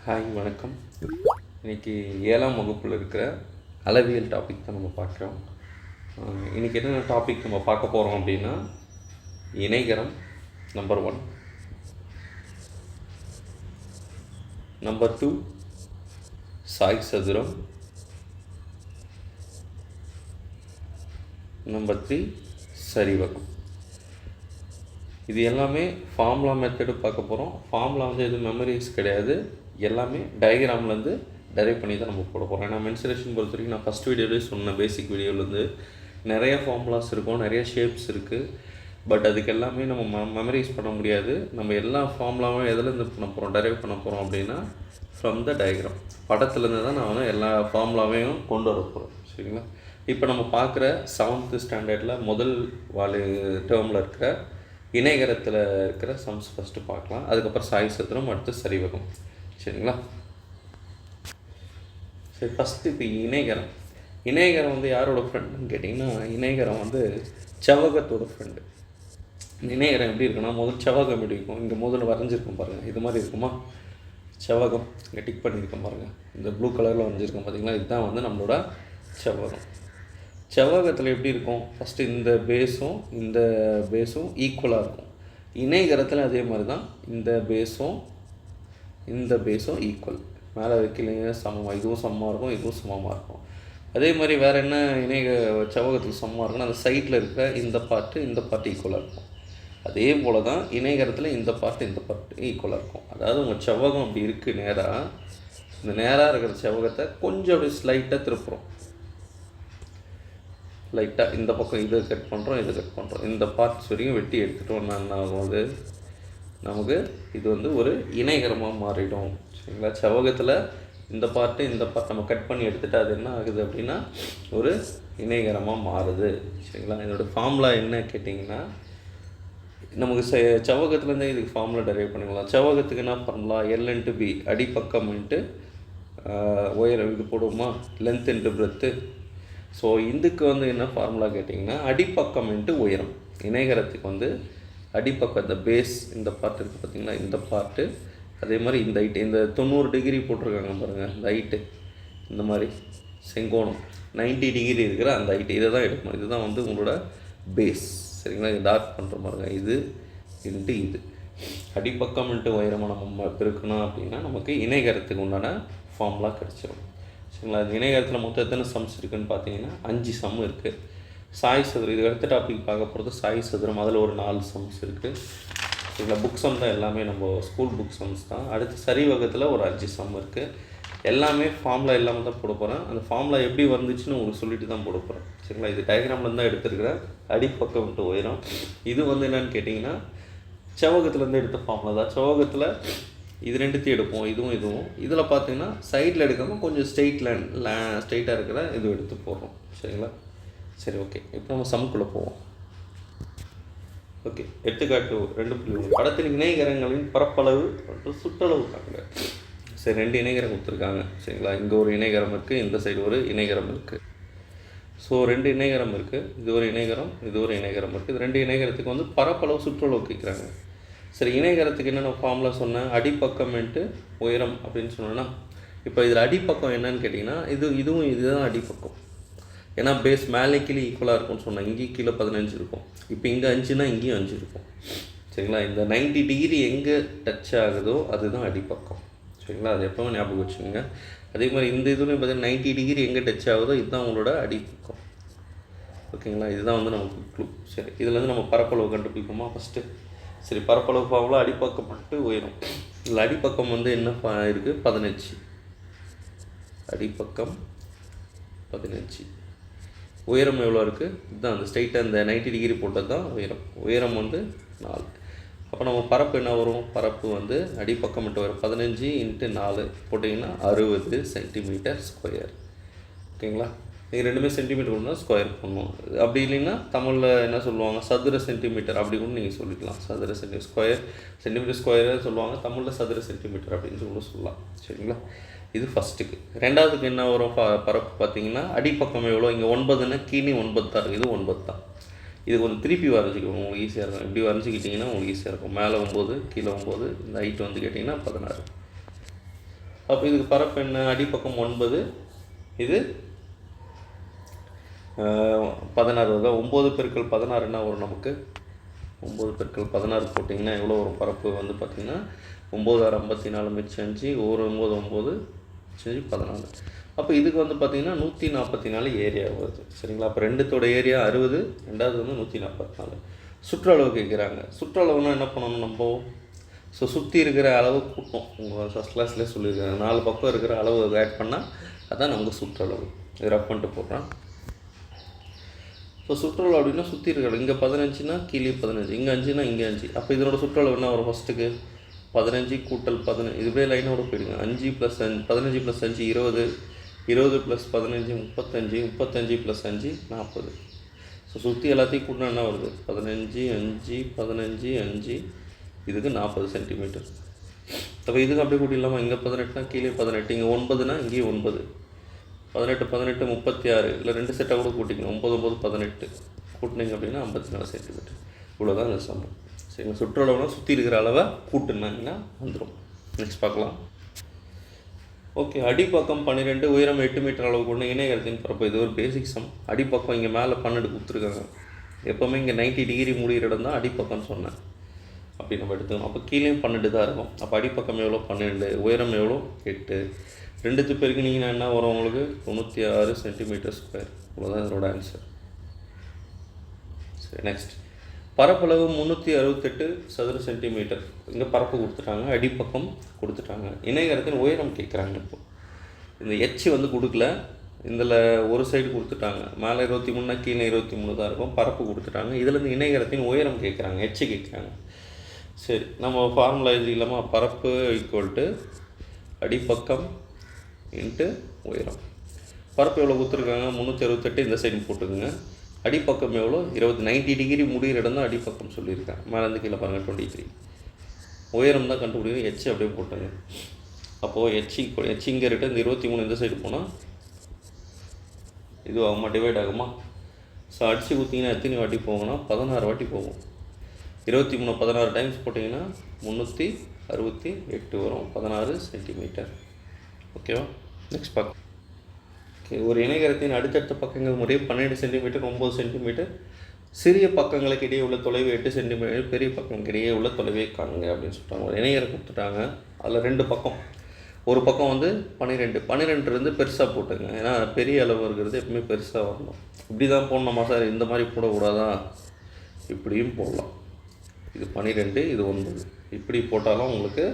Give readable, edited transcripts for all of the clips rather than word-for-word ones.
Hi வணக்கம். இன்றைக்கி 7ஆம் வகுப்பில் இருக்கிற அளவியல் டாபிக் தான் நம்ம பார்க்குறோம். இன்றைக்கி என்னென்ன டாபிக் நம்ம பார்க்க போகிறோம் அப்படின்னா, இணைகரம் நம்பர் 1, நம்பர் 2 சாய் சதுரம், நம்பர் 3 சரிவகம். இது எல்லாமே ஃபார்முலா மெத்தடு பார்க்க போகிறோம். ஃபார்முலா வந்து எதுவும் மெமரிஸ் கிடையாது, எல்லாமே டயக்ராம்லேருந்து டைரைவ் பண்ணி தான் நம்ம போட போகிறோம். ஏன்னா மென்சுரேஷன் பொறுத்த வரைக்கும் நான் ஃபஸ்ட் வீடியோலேயே சொன்னேன், பேசிக் வீடியோவிலேருந்து நிறைய ஃபார்முலாஸ் இருக்கும், நிறைய ஷேப்ஸ் இருக்குது. பட் அதுக்கு எல்லாமே நம்ம மெமரிஸ் பண்ண முடியாது. நம்ம எல்லா ஃபார்முலாவும் எதுலேருந்து பண்ண போகிறோம், டைரைவ் பண்ண போகிறோம் அப்படின்னா ஃப்ரம் த டயக்ராம், படத்துலேருந்து தான் நான் வந்து எல்லா ஃபார்முலாவையும் கொண்டு வர போகிறோம். சரிங்களா? இப்போ நம்ம பார்க்குற 7th ஸ்டாண்டர்டில் முதல் டேர்மில் இருக்கிற இணைகரத்தில் இருக்கிற சம்ஸ் ஃபஸ்ட்டு பார்க்கலாம். அதுக்கப்புறம் சாய் சதுரம், அடுத்து சரிவகம். சரிங்களா? சரி, ஃபஸ்ட்டு இப்போ இணைகரம் வந்து யாரோட ஃப்ரெண்டுன்னு கேட்டிங்கன்னா, இணைகரம் வந்து செவ்வகத்தோட ஃப்ரெண்டு. இணைகரம் எப்படி இருக்குன்னா, முதல் செவ்வகம் எப்படி இருக்கும், இங்கே முதல்ல வரைஞ்சிருக்கோம் பாருங்கள், இது மாதிரி இருக்குமா செவ்வகம், இங்கே டிக் பண்ணியிருக்கோம் பாருங்கள், இந்த ப்ளூ கலரில் வரைஞ்சிருக்கோம் பார்த்தீங்களா, இதுதான் வந்து நம்மளோட செவ்வகம். செவ்வகத்தில் எப்படி இருக்கும், ஃபஸ்ட்டு இந்த பேஸும் ஈக்குவலாக இருக்கும். இணைகரத்தில் அதே மாதிரி தான், இந்த பேஸும் ஈக்குவல், மேலே வைக்கலைங்க சமமாக, இதுவும் சமமாக இருக்கும், இதுவும் சமமாக இருக்கும். அதே மாதிரி வேறு என்ன செவ்வகத்தில் சமமாக இருக்குன்னா, அந்த சைட்டில் இருக்கிற இந்த பார்ட்டு ஈக்குவலாக இருக்கும். அதே போல் தான் இணைகரத்தில் இந்த பார்ட்டு ஈக்குவலாக இருக்கும். அதாவது உங்கள் செவ்வகம் அப்படி இருக்குது நேராக, இந்த நேராக இருக்கிற செவ்வகத்தை கொஞ்சம் அப்படி ஸ்லைட்டாக திருப்புறோம், லைட்டாக இந்த பக்கம் இதை கட் பண்ணுறோம், இந்த பார்ட்ஸ் வரைக்கும் வெட்டி எடுத்துகிட்டோம்னா என்ன ஆகும், அது நமக்கு இது வந்து ஒரு இணைகரமாக மாறிடும். சரிங்களா? செவ்வகத்தில் இந்த பார்ட்டு நம்ம கட் பண்ணி எடுத்துகிட்டு அது என்ன ஆகுது அப்படின்னா ஒரு இணைகரமாக மாறுது. சரிங்களா? என்னோடய ஃபார்முலா என்ன கேட்டிங்கன்னா, நமக்கு செவ்வகத்துலேருந்தே இதுக்கு ஃபார்முலா டைரைவ் பண்ணிக்கலாம். செவ்வகத்துக்கு என்ன ஃபார்முலா, L/B, அடிப்பக்கம் இன்ட்டு உயரம், இது போடுவோமா, லென்த் இன்ட்டு பிரெத்து. ஸோ இதுக்கு வந்து என்ன ஃபார்முலா கேட்டிங்கன்னா, அடிப்பக்கம் இன்ட்டு உயரம். இணைகரத்துக்கு வந்து அடிப்பக்கம், இந்த பேஸ், இந்த பார்ட் இருக்குது பார்த்திங்களா, இந்த பார்ட்டு, அதே மாதிரி இந்த ஹைட்டு, இந்த 90 டிகிரி போட்டிருக்காங்க பாருங்கள், இந்த ஹைட்டு, இந்த மாதிரி செங்கோணம் 90 டிகிரி இருக்கிற அந்த ஹைட்டு, இதை தான் எடுக்கணும். இதுதான் வந்து உங்களோட பேஸ். சரிங்களா? இது டார்க் பண்ணுற பாருங்க, இது இன்ட்டு இது. அடிப்பக்கம் இன்ட்டு உயரமாக நம்ம பெருக்கணும் அப்படின்னா நமக்கு இணைகரத்துக்கு உண்டான ஃபார்முலா கிடச்சிடும். சரிங்களா? இந்த இணைகரத்தில் மொத்தம் எத்தனை சம்ஸ் இருக்குதுன்னு பார்த்தீங்கன்னா 5 சம் இருக்குது. சாய் சதுரம், இது அடுத்த டாபிக் பார்க்க போகிறது சாய் சதுரம், அதில் ஒரு 4 சம்ஸ் இருக்குது. சரிங்களா? புக் சம் தான், எல்லாமே நம்ம ஸ்கூல் புக் சம்ஸ் தான். அடுத்து சரிவகத்தில் ஒரு 5 சம் இருக்குது. எல்லாமே ஃபார்முலா இல்லாமல் தான் போட போகிறேன். அந்த ஃபார்முலா எப்படி வந்துச்சுன்னு உங்களுக்கு சொல்லிட்டு தான் போட போகிறேன். சரிங்களா? இது டயக்ராமில் தான் எடுத்துருக்கிறேன், அடிப்பக்கம் விட்டு உயரம். இது வந்து என்னென்னு கேட்டிங்கன்னா, செவ்வகத்துலேருந்து எடுத்த ஃபார்முலா தான். செவ்வகத்தில் இது ரெண்டுத்தையும் எடுப்போம், இதுவும். இதில் பார்த்தீங்கன்னா சைடில் எடுக்காமல் கொஞ்சம் ஸ்ட்ரெயிட்டாக இருக்கிற இது எடுத்து போடுறோம். சரிங்களா? சரி, ஓகே. இப்போ நம்ம சம்குள்ளே போவோம். ஓகே, எடுத்துக்காட்டு 2. படத்தில் இணைகரங்களின் பரப்பளவு மற்றும் சுற்றளவு காட்டுங்க. சரி, 2 இணைகரம் கொடுத்துருக்காங்க. சரிங்களா? இங்கே ஒரு இணைகரம் இருக்குது, இந்த சைடு ஒரு இணைகரம் இருக்குது. ஸோ 2 இணைகரம் இருக்குது, இது ஒரு இணைகரம் இருக்குது. இது 2 இணைகரத்துக்கு வந்து பரப்பளவு சுற்றளவு கேட்குறாங்க. சரி, இணைகரத்துக்கு என்னென்ன ஃபார்முலா சொன்னேன், அடிப்பக்கம் இன்ட்டு உயரம் அப்படின்னு சொன்னேன்னா, இப்போ இதில் அடிப்பக்கம் என்னன்னு கேட்டிங்கன்னா, இதுதான் அடிப்பக்கம். ஏன்னா பேஸ் மேலே கீழே ஈக்குவலாக இருக்கும்னு சொன்னேன், இங்கேயும் கீழே 15 இருக்கும். இப்போ இங்கே 5னா இங்கேயும் 5 இருக்கும். சரிங்களா? இந்த 90 டிகிரி எங்கே டச் ஆகுதோ அதுதான் அடிப்பக்கம். சரிங்களா? அது எப்போவும் ஞாபகம் வச்சுக்கோங்க. அதே மாதிரி இந்த இதுலேயும் பார்த்தீங்கன்னா 90 டிகிரி எங்கே டச் ஆகுதோ இதுதான் உங்களோட அடிப்பக்கம். ஓகேங்களா? இதுதான் வந்து நமக்கு க்ளூ. சரி, இதுலேருந்து நம்ம பரப்பளவு கண்டுபிடிப்போமா ஃபஸ்ட்டு? சரி, பரப்பளவு ஃபார்முலா அடிப்பக்கம் மட்டும் உயரம். இதில் அடிப்பக்கம் வந்து என்ன இருக்குது, 15. அடிப்பக்கம் 15. உயரம் எவ்வளோ இருக்குது, இதுதான் அந்த ஸ்ட்ரைட்டாக இந்த 90 டிகிரி போட்டது தான் உயரம் வந்து 4. அப்போ நம்ம பரப்பு என்ன வரும், பரப்பு வந்து அடிப்பக்கம் மட்டும் வரும், 15 × 4 போட்டிங்கன்னா 60 சென்டிமீட்டர் ஸ்கொயர். ஓகேங்களா? நீங்கள் ரெண்டுமே சென்டிமீட்டர் கொண்டு ஸ்கொயர் பண்ணணும். அப்படி இல்லைன்னா தமிழில் என்ன சொல்லுவாங்க, சதுர சென்டிமீட்டர் அப்படி கூட நீங்கள் சொல்லிக்கலாம். சதுர சென்டிமீட்டர் ஸ்கொயர் சொல்லுவாங்க, தமிழில் சதுர சென்டிமீட்டர் அப்படின்னு சொல்லலாம். சரிங்களா? இது ஃபஸ்ட்டுக்கு. ரெண்டாவதுக்கு என்ன வரும், பரப்பு பார்த்தீங்கன்னா அடிப்பக்கம் எவ்வளோ, இங்கே 9ன்னா கீழே 9 தான் இருக்குது, இது 9 தான். இது கொஞ்சம் திருப்பி வரைஞ்சிக்கணும், உங்களுக்கு ஈஸியாக இருக்கும். இப்படி வரைஞ்சிக்கிட்டிங்கன்னா உங்களுக்கு ஈஸியாக இருக்கும். மேலே 9, கீழே 9, இந்த ஹைட் வந்து கேட்டிங்கன்னா 16. அப்போ இதுக்கு பரப்பு என்ன, அடிப்பக்கம் 9, இது 16 வருதா. 9 பெருக்கல் 16 வரும் நமக்கு. 9 பெருக்கல் 16 போட்டிங்கன்னா எவ்வளோ வரும் பரப்பு வந்து பார்த்திங்கன்னா 9 6 54 மிச்சம் 5 ஒரு 9 9 மிச்சம் 14. அப்போ இதுக்கு வந்து பார்த்திங்கன்னா 144 ஏரியா வருது. சரிங்களா. அப்போ ரெண்டுத்தோட ஏரியா 60, ரெண்டாவது வந்து 144. சுற்றளவு கேட்குறாங்க. சுற்றளவுனா என்ன பண்ணணும் நம்ம, ஸோ சுற்றி இருக்கிற அளவு கூட்டம். உங்கள் ஃபஸ்ட் கிளாஸ்லேயே சொல்லியிருக்காங்க 4 பக்கம் இருக்கிற அளவு ஆட் பண்ணால் அதுதான் நமக்கு சுற்றளவு. இது ரஃப் பண்ணிட்டு போடுறான். ஸோ சுற்றளவு அப்படின்னா சுற்றி இருக்கிற இங்கே 15னா கீழே 15, இங்கே 5னா இங்கே 5. அப்போ இதனோட சுற்றளவு என்ன வரும், ஃபஸ்ட்டுக்கு 15 கூட்டல் 15, இதுவே லைனோட போயிடுங்க. 5 + 5 15 + 5 20, 20 + 15 35, 35 + 5 40. ஸோ சுற்றி எல்லாத்தையும் கூட்டினா என்ன வருது, 15 5 15 5, இதுக்கு 40 சென்டிமீட்டர். அப்போ இதுக்கு அப்படியே கூட்டிடலாமா, இங்கே 18னா கீழே 18, இங்கே 9னா இங்கேயும் 9, 18 18 36, இல்லை 2 செட்டாக கூட கூட்டிங்க, 9 9 18 கூட்டினீங்க அப்படின்னா 54 சென்டிமீட்டர். இவ்வளோதான் இந்த சமம். சரிங்க. சுற்றளவுனா சுற்றி இருக்கிற அளவை கூட்டினாங்கன்னா வந்துடும். நெக்ஸ்ட் பார்க்கலாம். ஓகே, அடிப்பக்கம் 12, உயரம் 8 மீட்டர் அளவு கொண்டு இணையகரத்தின் பரப்பு. இது ஒரு பேசிக் சம். அடிப்பக்கம் இங்கே மேலே 12 கொடுத்துருக்காங்க. எப்போவுமே இங்கே 90 டிகிரி முடிகிற இடம் தான் அடிப்பக்கம்னு சொன்னேன். அப்படி நம்ம எடுத்துக்கணும். அப்போ கீழேயும் 12 தான் இருக்கும். அப்போ அடிப்பக்கம் எவ்வளோ 12, உயரம் எவ்வளோ 8, 2 பெருக்குனீங்கன்னா என்ன வரும் உங்களுக்கு 96 சென்டிமீட்டர் ஸ்கொயர். இவ்வளோதான் இதோட ஆன்சர். சரி, நெக்ஸ்ட். பரப்பளவு 368 சதுர சென்டிமீட்டர். இங்கே பரப்பு கொடுத்துட்டாங்க, அடிப்பக்கம் கொடுத்துட்டாங்க. இணையகரத்தின் உயரம் கேட்குறாங்க. இப்போ இந்த எச் வந்து கொடுக்கல, இதில் ஒரு சைடு கொடுத்துட்டாங்க. மேலே 23னா கீழே 23 தான் இருக்கும். பரப்பு கொடுத்துட்டாங்க. இதில் இணையகரத்தின் உயரம் கேட்குறாங்க, எச் கேட்குறாங்க. சரி, நம்ம ஃபார்முலா இது இல்லாமல் பரப்பு ஈக்குவல் அடிப்பக்கம் இன்ட்டு உயரம். பரப்பு எவ்வளோ கொடுத்துருக்காங்க 368, இந்த சைடு போட்டுக்குங்க. அடிப்பக்கம் எவ்வளோ 90 டிகிரி முடிகிற இடம் தான் அடிப்பக்கம் சொல்லியிருக்காங்க. மேலேருந்து கீழே பாருங்கள் 23. உயரம் தான் கண்டுபிடிக்கும், எச் அப்படியே போட்டுங்க. அப்போது எச் இங்கே இருக்க இந்த 23 இந்த சைடு போனால் இது ஆகுமா, டிவைட் ஆகுமா. ஸோ அடித்து ஊற்றிங்கன்னா எத்தனை வாட்டி போகும்னா 16 வாட்டி போகும். 23 16 டைம்ஸ் போட்டிங்கன்னா 368 வரும், 16 சென்டிமீட்டர். ஓகேவா. நெக்ஸ்ட் பார்க்க. ஓகே, ஒரு இணையகரத்தின் அடுத்தடுத்த பக்கங்கள் முறை 12 சென்டிமீட்டர் 9 சென்டிமீட்டர். சிறிய பக்கங்களுக்கு இடையே உள்ள தொலைவு 8 சென்டிமீட்டர். பெரிய பக்கங்களுக்கு இடையே உள்ள தொலைவை காணுங்க அப்படின்னு சொல்லிட்டாங்க. ஒரு இணையகரம் கொடுத்துட்டாங்க. அதில் 2 பக்கம். ஒரு பக்கம் வந்து 12 பெருசாக போட்டுங்க. ஏன்னா பெரிய அளவு இருக்கிறது எப்பவுமே பெருசாக வரணும். இப்படி தான் போடணுமா சார், இந்த மாதிரி போடக்கூடாதா, இப்படியும் போடலாம். இது 12, இது 9, இப்படி போட்டாலும் உங்களுக்கு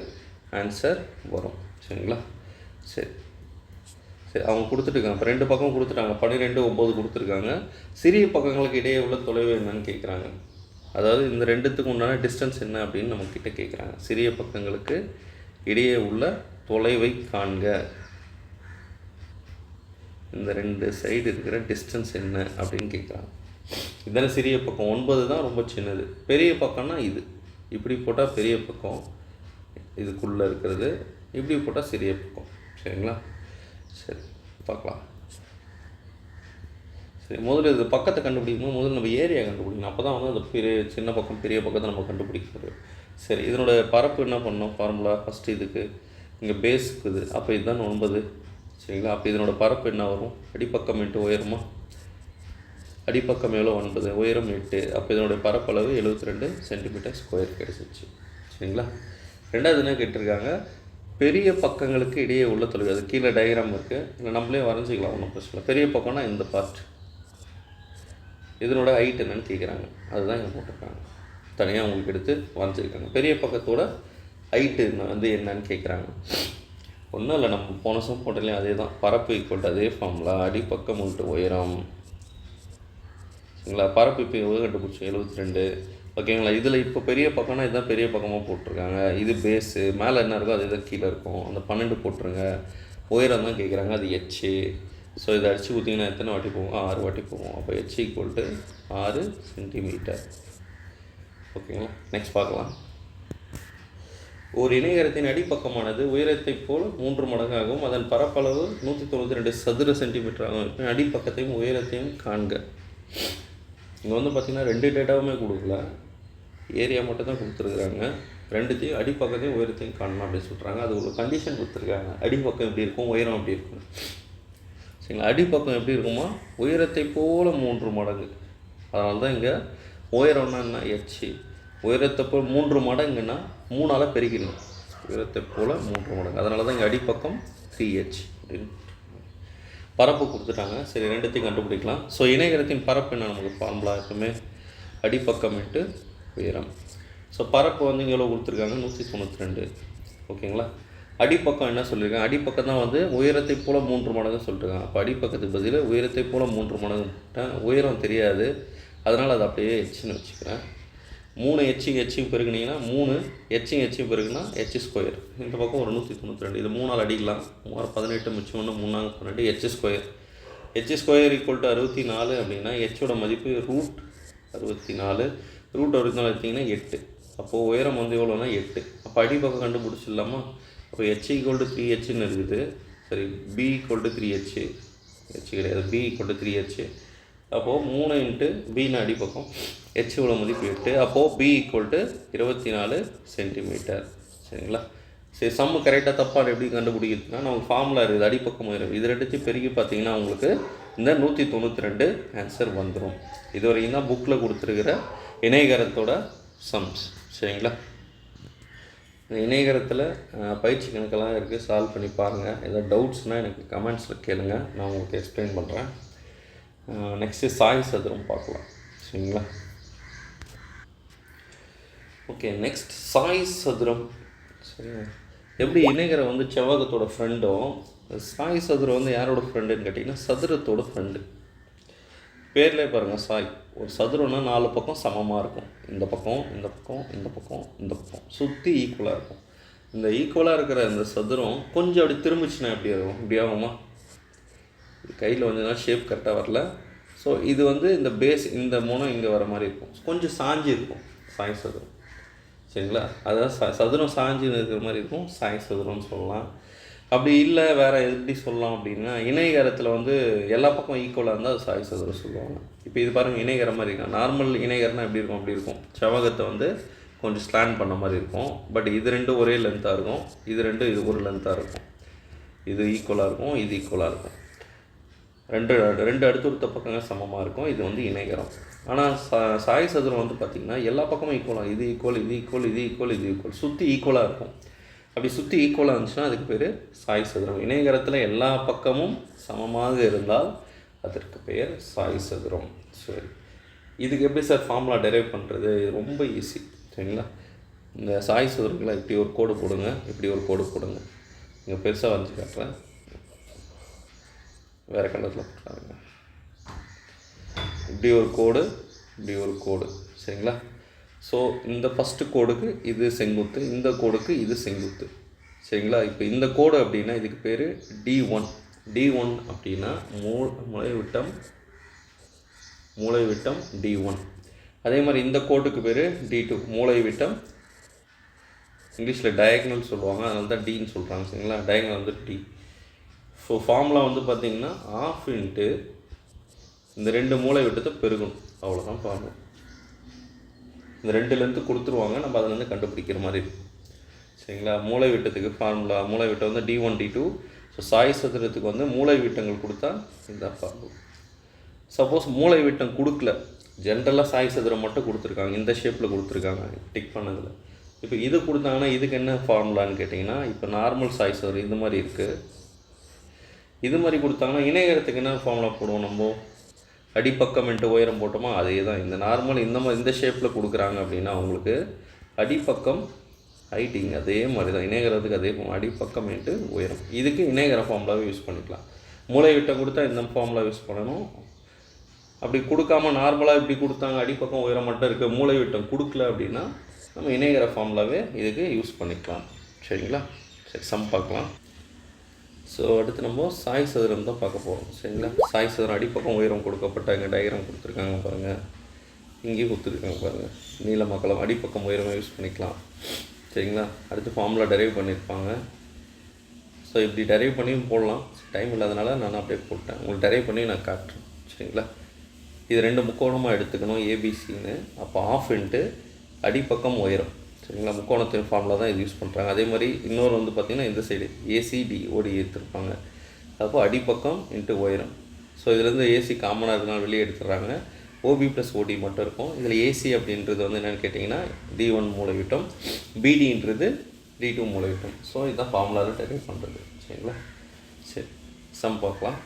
ஆன்சர் வரும். சரிங்களா. சரி சரி, அவங்க கொடுத்துட்டுருக்காங்க. இப்போ 2 பக்கம் கொடுத்துட்டாங்க, 12 9 கொடுத்துருக்காங்க. சிறிய பக்கங்களுக்கு இடையே உள்ள தொலைவு என்னன்னு கேட்குறாங்க. அதாவது இந்த 2த்துக்கு உண்டான டிஸ்டன்ஸ் என்ன அப்படின்னு நம்மக்கிட்ட கேட்குறாங்க. சிறிய பக்கங்களுக்கு இடையே உள்ள தொலைவை காண்க. இந்த 2 சைடு இருக்கிற டிஸ்டன்ஸ் என்ன அப்படின்னு கேட்குறாங்க. இதுதானே சிறிய பக்கம். 9 தான் ரொம்ப சின்னது. பெரிய பக்கம்னா இது. இப்படி போட்டால் பெரிய பக்கம், இதுக்குள்ளே இருக்கிறது. இப்படி போட்டால் சிறிய பக்கம். சரிங்களா. சரி, பார்க்கலாம். சரி, முதல்ல இது பக்கத்தை கண்டுபிடிக்கணும். முதல்ல நம்ம ஏரியா கண்டுபிடிக்கணும். அப்போ தான் வந்து அந்த சின்ன பக்கம் பெரிய பக்கத்தை நம்ம கண்டுபிடிக்க முடியும். சரி, இதனோட பரப்பு என்ன பண்ணணும், ஃபார்முலா ஃபஸ்ட்டு இதுக்கு இங்கே பேஸுக்கு இது. அப்போ இதுதான் 9. சரிங்களா. அப்போ இதனோட பரப்பு என்ன வரும், அடிப்பக்கம் இன்ட்டு உயரமா. அடிப்பக்கம் எவ்வளோ 9, உயரம் 8. அப்போ இதனுடைய பரப்பளவு 72 சென்டிமீட்டர் ஸ்கொயர் கிடச்சிச்சு. சரிங்களா. ரெண்டாவது என்ன கேட்டிருக்காங்க, பெரிய பக்கங்களுக்கு இடையே உள்ள தொலைவு. அது கீழே டயக்ராம் இருக்குது, இல்லை நம்மளே வரைஞ்சிக்கலாம், ஒன்றும் பிரச்சனை இல்லை. பெரிய பக்கம்னா இந்த பார்ட், இதனோட ஹைட் என்னன்னு கேட்குறாங்க. அதுதான் இங்கே போட்டிருக்காங்க. தனியாக உங்களுக்கு எடுத்து வரைஞ்சிருக்காங்க. பெரிய பக்கத்தோட ஹைட்டு வந்து என்னன்னு கேட்குறாங்க. ஒன்றும் இல்லை, நம்ம போன சம் போட்டலையும் அதே தான். பரப்பு ஈக்குவல் அதே ஃபார்முலா, அடிப்பக்கம் உள்ட்டு உயரம். சரிங்களா. பரப்பு இப்போ எவ்வளோ கண்டுபிடிச்சோம் 72. ஓகேங்களா. இதில் இப்போ பெரிய பக்கம்னா இதுதான் பெரிய பக்கமாக போட்டிருக்காங்க. இது பேஸு, மேலே என்ன இருக்கோ அது இதான் கீழே இருக்கும். அந்த 12 போட்டுருங்க. உயரம் தான் கேட்குறாங்க, அது எச்சு. ஸோ இதை அடித்து ஊற்றிங்கன்னா எத்தனை வாட்டி போகும், 6 வாட்டி போகும். அப்போ எச் ஈக்குவல் 6 சென்டிமீட்டர். ஓகேங்களா. நெக்ஸ்ட் பார்க்கலாம். ஒரு இணையகரத்தின் அடிப்பக்கமானது உயரத்தை போல் 3 மடங்காகவும் அதன் பரப்பளவு 192 சதுர சென்டிமீட்டர் ஆகும். அடிப்பக்கத்தையும் உயரத்தையும் காண்க. இங்கே வந்து பார்த்திங்கன்னா 2 டேட்டாவுமே கொடுக்கல, ஏரியா மட்டும் தான் கொடுத்துருக்குறாங்க. ரெண்டுத்தையும் அடிப்பக்கத்தையும் உயரத்தையும் காணணும் அப்படின்னு சொல்கிறாங்க. அது ஒரு கண்டிஷன் கொடுத்துருக்காங்க. அடிப்பக்கம் எப்படி இருக்கும், உயரம் எப்படி இருக்கும். சரிங்களா, அடிப்பக்கம் எப்படி இருக்குமா, உயரத்தை போல் 3 மடங்கு. அதனால தான் இங்கே உயரம்னா என்ன, எச்சு. உயரத்தை போல் 3 மடங்குன்னா 3ஆல் பெருக்கிடணும். உயரத்தை போல் 3 மடங்கு. அதனால தான் இங்கே அடிப்பக்கம் 3h அப்படின்னு. பரப்பு கொடுத்துட்டாங்க. சரி, ரெண்டுத்தையும் கண்டுபிடிக்கலாம். ஸோ இணைகரத்தின் பரப்பு என்ன, நமக்கு ஃபார்முலா எப்பவுமே அடிப்பக்கம் இன்ட்டு உயரம். ஸோ பரப்பு வந்து இங்கே எவ்வளோ கொடுத்துருக்காங்க, 192. ஓகேங்களா. அடிப்பக்கம் என்ன சொல்லியிருக்காங்க, அடிப்பக்கம் தான் வந்து உயரத்தை போல் 3 மடங்கு சொல்லிட்டுருக்காங்க. அப்போ அடிப்பக்கத்துக்கு பதில் உயரத்தை போல் 3 மடங்கு போட்டேன். உயரம் தெரியாது, அதனால் அதை அப்படியே ஹெச்னு வச்சுக்கிறேன். 3 ஹெச்சும் பெருக்குனிங்கன்னா 3 ஹெச்சும் பெருக்குன்னா h². இந்த பக்கம் ஒரு 192. இது 3ஆல் அடிக்கலாம். 3 18 மிச்சம் 1 3 12 h². h² = 64 அப்படின்னா ஹெச்சோட மதிப்பு √64. √64 எடுத்திங்கன்னா 8. அப்போது உயரம் வந்து எவ்வளோனா 8. அப்போ அடிப்பக்கம் கண்டுபிடிச்சிடலாமா. அப்போ h = 3hன்னு இருக்குது. சரி, b = 3h. h கிடையாது, b = 3h. அப்போது 3 × b அடிப்பக்கம், h உள்ள மதிப்பு 8. அப்போது b = 24 சென்டிமீட்டர். சரிங்களா. சரி, சம்மு கரெக்டாக தப்பாக எப்படி கண்டுபிடிக்கிறதுனா நமக்கு ஃபார்முலா இருக்குது, அடிப்பக்கம் உயரம். இது ரெண்டுத்தையும் பெருக்கி பார்த்தீங்கன்னா உங்களுக்கு இந்த 192 ஆன்சர் வந்துடும். இது வரைக்கும் தான் புக்கில் கொடுத்துருக்கிற இணைகரத்தோட சம்ஸ். சரிங்களா. இந்த இணையகரத்தில் பயிற்சி கணக்கெல்லாம் இருக்குது, சால்வ் பண்ணி பாருங்கள். ஏதாவது டவுட்ஸ்னால் எனக்கு கமெண்ட்ஸில் கேளுங்க, நான் உங்களுக்கு எக்ஸ்பிளைன் பண்ணுறேன். நெக்ஸ்ட்டு சாய் சதுரம் பார்க்கலாம். சரிங்களா. ஓகே, நெக்ஸ்ட் சாய் சதுரம். சரிங்களா. எப்படி இணைகரம் வந்து செவ்வகத்தோட ஃப்ரெண்டும், சாய் சதுரம் வந்து யாரோட ஃப்ரெண்டுன்னு கேட்டிங்கன்னா சதுரத்தோட ஃப்ரெண்டு. பேர்லேயே பாருங்கள், சாய். ஒரு சதுரம்னா 4 பக்கம் சமமாக இருக்கும். இந்த பக்கம், இந்த பக்கம், இந்த பக்கம், இந்த பக்கம் சுற்றி ஈக்குவலாக இருக்கும். இந்த ஈக்குவலாக இருக்கிற இந்த சதுரம் கொஞ்சம் அப்படி திரும்பிச்சுன்னா எப்படி இருக்கும், இப்படி ஆகுமா. கையில் கொஞ்ச நாள் ஷேப் கரெக்டாக வரல. ஸோ இது வந்து இந்த பேஸ், இந்த முனை இங்கே வர மாதிரி இருக்கும், கொஞ்சம் சாஞ்சி இருக்கும் சாய் சதுரம். சரிங்களா. அதான் சதுரம் சாஞ்சி இருக்கிற மாதிரி இருக்கும், சாய் சதுரம்னு சொல்லலாம். அப்படி இல்லை வேறு எப்படி சொல்லலாம் அப்படின்னா, இணைகரத்தில் வந்து எல்லா பக்கம் ஈக்குவலாக இருந்தால் அது சாய் சதுரம் சொல்லுவாங்க. இப்போ இது பாருங்கள், இணைகரம் மாதிரி இருக்கும். நார்மல் இணைகரம்னா எப்படி இருக்கும், அப்படி இருக்கும். செவ்வகத்தை வந்து கொஞ்சம் ஸ்லாண்ட் பண்ண மாதிரி இருக்கும். பட் இது ரெண்டும் ஒரே லென்த்தாக இருக்கும், இது ரெண்டும் இது ஒரு லென்த்தாக இருக்கும். இது ஈக்குவலாக இருக்கும், இது ஈக்குவலாக இருக்கும். ரெண்டு அடுத்தடுத்த பக்கங்கள் சமமாக இருக்கும். இது வந்து இணைகரம். ஆனால் சாய் சதுரம் வந்து பார்த்திங்கன்னா எல்லா பக்கமும் ஈக்குவலாக, இது ஈக்குவல், இது ஈக்குவல், இது ஈக்குவல், இது ஈக்குவல், சுற்றி ஈக்குவலாக இருக்கும். அப்படி சுற்றி ஈக்குவலாக இருந்துச்சுன்னா அதுக்கு பேர் சாய் சதுரம். இணையகரத்தில் எல்லா பக்கமும் சமமாக இருந்தால் அதற்கு பெயர் சாய் சதுரம். சரி, இதுக்கு எப்படி சார் ஃபார்முலா டெரைவ் பண்ணுறது, ரொம்ப ஈஸி. சரிங்களா. இந்த சாய் சதுரங்களை இப்படி ஒரு கோடு போடுங்க, இப்படி ஒரு கோடு போடுங்க. இங்கே பெருசாக வந்து காட்டுறேன், வேறு கலரில் போட்டாருங்க. இப்படி ஒரு கோடு, இப்படி ஒரு கோடு. சரிங்களா. ஸோ இந்த ஃபஸ்ட்டு கோடுக்கு இது செங்குத்து, இந்த கோடுக்கு இது செங்குத்து. சரிங்களா. இப்போ இந்த கோடு அப்படின்னா இதுக்கு பேர் D1. D1 அப்படின்னா மூளை விட்டம் D1. அதே மாதிரி இந்த கோட்டுக்கு பேர் D2, மூளை விட்டம். இங்கிலீஷில் டயக்னல் சொல்லுவாங்க, அதனால தான் Dன்னு சொல்கிறாங்க. சரிங்களா. டயக்னல் வந்து D. ஸோ ஃபார்முலா வந்து பார்த்திங்கன்னா ½ × இந்த 2 மூளை விட்டத்தை பெருகணும், அவ்வளோதான் ஃபார்முலா. இந்த 2 கொடுத்துருவாங்க, நம்ம அதிலேருந்து கண்டுபிடிக்கிற மாதிரி இருக்கும். சரிங்களா. மூளை விட்டத்துக்கு ஃபார்முலா, மூளை விட்டம் வந்து D1 D2. ஸோ சாய் சதுரத்துக்கு வந்து மூளை விட்டங்கள் கொடுத்தா இந்த ஃபார்முலா. சப்போஸ் மூளை விட்டம் கொடுக்கல, ஜென்ரலாக சாய் சதுரம் மட்டும் கொடுத்துருக்காங்க, இந்த ஷேப்பில் கொடுத்துருக்காங்க டிக் பண்ணதில். இப்போ இது கொடுத்தாங்கன்னா இதுக்கு என்ன ஃபார்முலான்னு கேட்டிங்கன்னா, இப்போ நார்மல் சாய் சதுரம் இது மாதிரி இருக்குது. இது மாதிரி கொடுத்தாங்கன்னா இணையகரத்துக்கு என்ன ஃபார்முலா போடுவோம், நம்ம அடிப்பக்கம் × உயரம் போட்டோமா, அதே தான். இந்த நார்மல் இந்த மாதிரி இந்த ஷேப்பில் கொடுக்குறாங்க அப்படின்னா அவங்களுக்கு அடிப்பக்கம் ஹைட்டிங் அதே மாதிரி தான். இணையகரத்துக்கு அதே அடிப்பக்கம் × உயரம். இதுக்கு இணையகர ஃபார்முலாவே யூஸ் பண்ணிக்கலாம். மூளை விட்டம் கொடுத்தா இந்த ஃபார்முலா யூஸ் பண்ணணும். அப்படி கொடுக்காம நார்மலாக இப்படி கொடுத்தாங்க, அடிப்பக்கம் உயரம் மட்டும் இருக்குது, மூளை விட்டம் கொடுக்கல அப்படின்னா நம்ம இணையகர ஃபார்முலாவே இதுக்கு யூஸ் பண்ணிக்கலாம். சரிங்களா. சரி, சம் பார்க்கலாம். ஸோ அடுத்து நம்ம சாய் சதுரம் தான் பார்க்க போகிறோம். சரிங்களா. சாய் சதுரம் அடிப்பக்கம் உயரம் கொடுக்கப்பட்ட இங்கே டயக்ராம் கொடுத்துருக்காங்க பாருங்கள், இங்கேயும் கொடுத்துருக்காங்க பாருங்கள். நீளமக்கலம் அடிப்பக்கம் உயரமாக யூஸ் பண்ணிக்கலாம். சரிங்களா. அடுத்து ஃபார்முலா டெரைவ் பண்ணியிருப்பாங்க. ஸோ இப்படி டெரைவ் பண்ணியும் போடலாம், டைம் இல்லாதனால நான் அப்படியே போட்டேன். உங்களுக்கு டெரைவ் பண்ணி நான் காட்டுறேன். சரிங்களா. இது 2 முக்கோணமாக எடுத்துக்கணும், ஏபிசின்னு. அப்போ ½ × அடிப்பக்கம் உயரம். சரிங்களா. முக்கோணத்தின் ஃபார்மில் தான் இது யூஸ் பண்ணுறாங்க. அதே மாதிரி இன்னொரு வந்து பார்த்திங்கன்னா இந்த சைடு ஏசிடி ஓடி எடுத்துருப்பாங்க. அப்போ அடிப்பக்கம் இன்ட்டு உயரம். ஸோ இதுலேருந்து ஏசி காமனாக இருக்கிறனால வெளியே எடுத்துடுறாங்க. ஓபி ப்ளஸ் ஓடி மட்டும் இருக்கும். இதில் ஏசி அப்படின்றது வந்து என்னென்னு கேட்டிங்கன்னா D1 மூலைவிட்டம், பிடின்றது D2 மூலைவிட்டம். ஸோ இதுதான் ஃபார்முலாவில் டெரைவ் பண்ணுறது. சரிங்களா. சரி, சம் பார்க்கலாம்.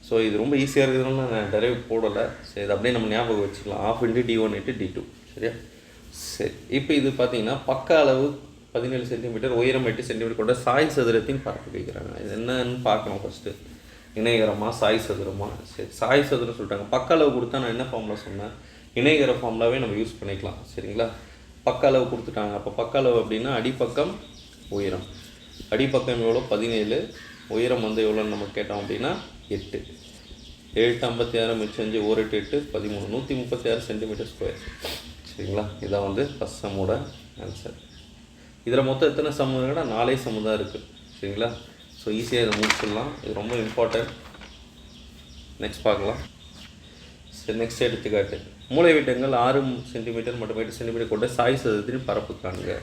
ஸோ இது ரொம்ப ஈஸியாக இருக்குதுன்னு நான் டெரைவ் போடலை. சரி, இது அப்படியே நம்ம ஞாபகம் வச்சுக்கலாம். Of into D1 into D2. சரியா. சரி, இப்போ இது பார்த்தீங்கன்னா பக்க அளவு 17 சென்டிமீட்டர், உயரம் 8 சென்டிமீட்டர் கொண்ட சாய் சதுரத்தின் பரப்பு கேட்குறாங்க. இது என்னன்னு பார்க்கணும் ஃபஸ்ட்டு. இணைகரமா சாய் சதுரமா? சரி, சாய் சதுரம் சொல்லிட்டாங்க. பக்க அளவு கொடுத்தா நான் என்ன ஃபார்முலா சொன்னேன், இணைகர ஃபார்முலாவே நம்ம யூஸ் பண்ணிக்கலாம். சரிங்களா. பக்க அளவு கொடுத்துட்டாங்க. அப்போ பக்க அளவு அப்படின்னா அடிப்பக்கம் உயரம். அடிப்பக்கம் எவ்வளோ 17, உயரம் வந்து எவ்வளோன்னு நம்ம கேட்டோம் அப்படின்னா 8. 7 56 மிச்சம் 5 1 8 8 13 136 சென்டிமீட்டர் ஸ்கொயர். சரிங்களா. இதான் வந்து ஃபஸ்ட் சம்மோட ஆன்சர். இதில் மொத்தம் எத்தனை சம்மு இருக்குன்னா 4 சம்மு தான் இருக்குது. சரிங்களா. ஸோ ஈஸியாக இதை முடிச்சிடலாம். இது ரொம்ப இம்பார்ட்டன்ட். நெக்ஸ்ட் பார்க்கலாம். சரி, நெக்ஸ்ட் எடுத்துக்காட்டு. மூலைவிட்டங்கள் 6 சென்டிமீட்டர் மற்றும் 8 சென்டிமீட்டர் கொண்ட சாய் சதுரத்தின் பரப்பு காணுங்க.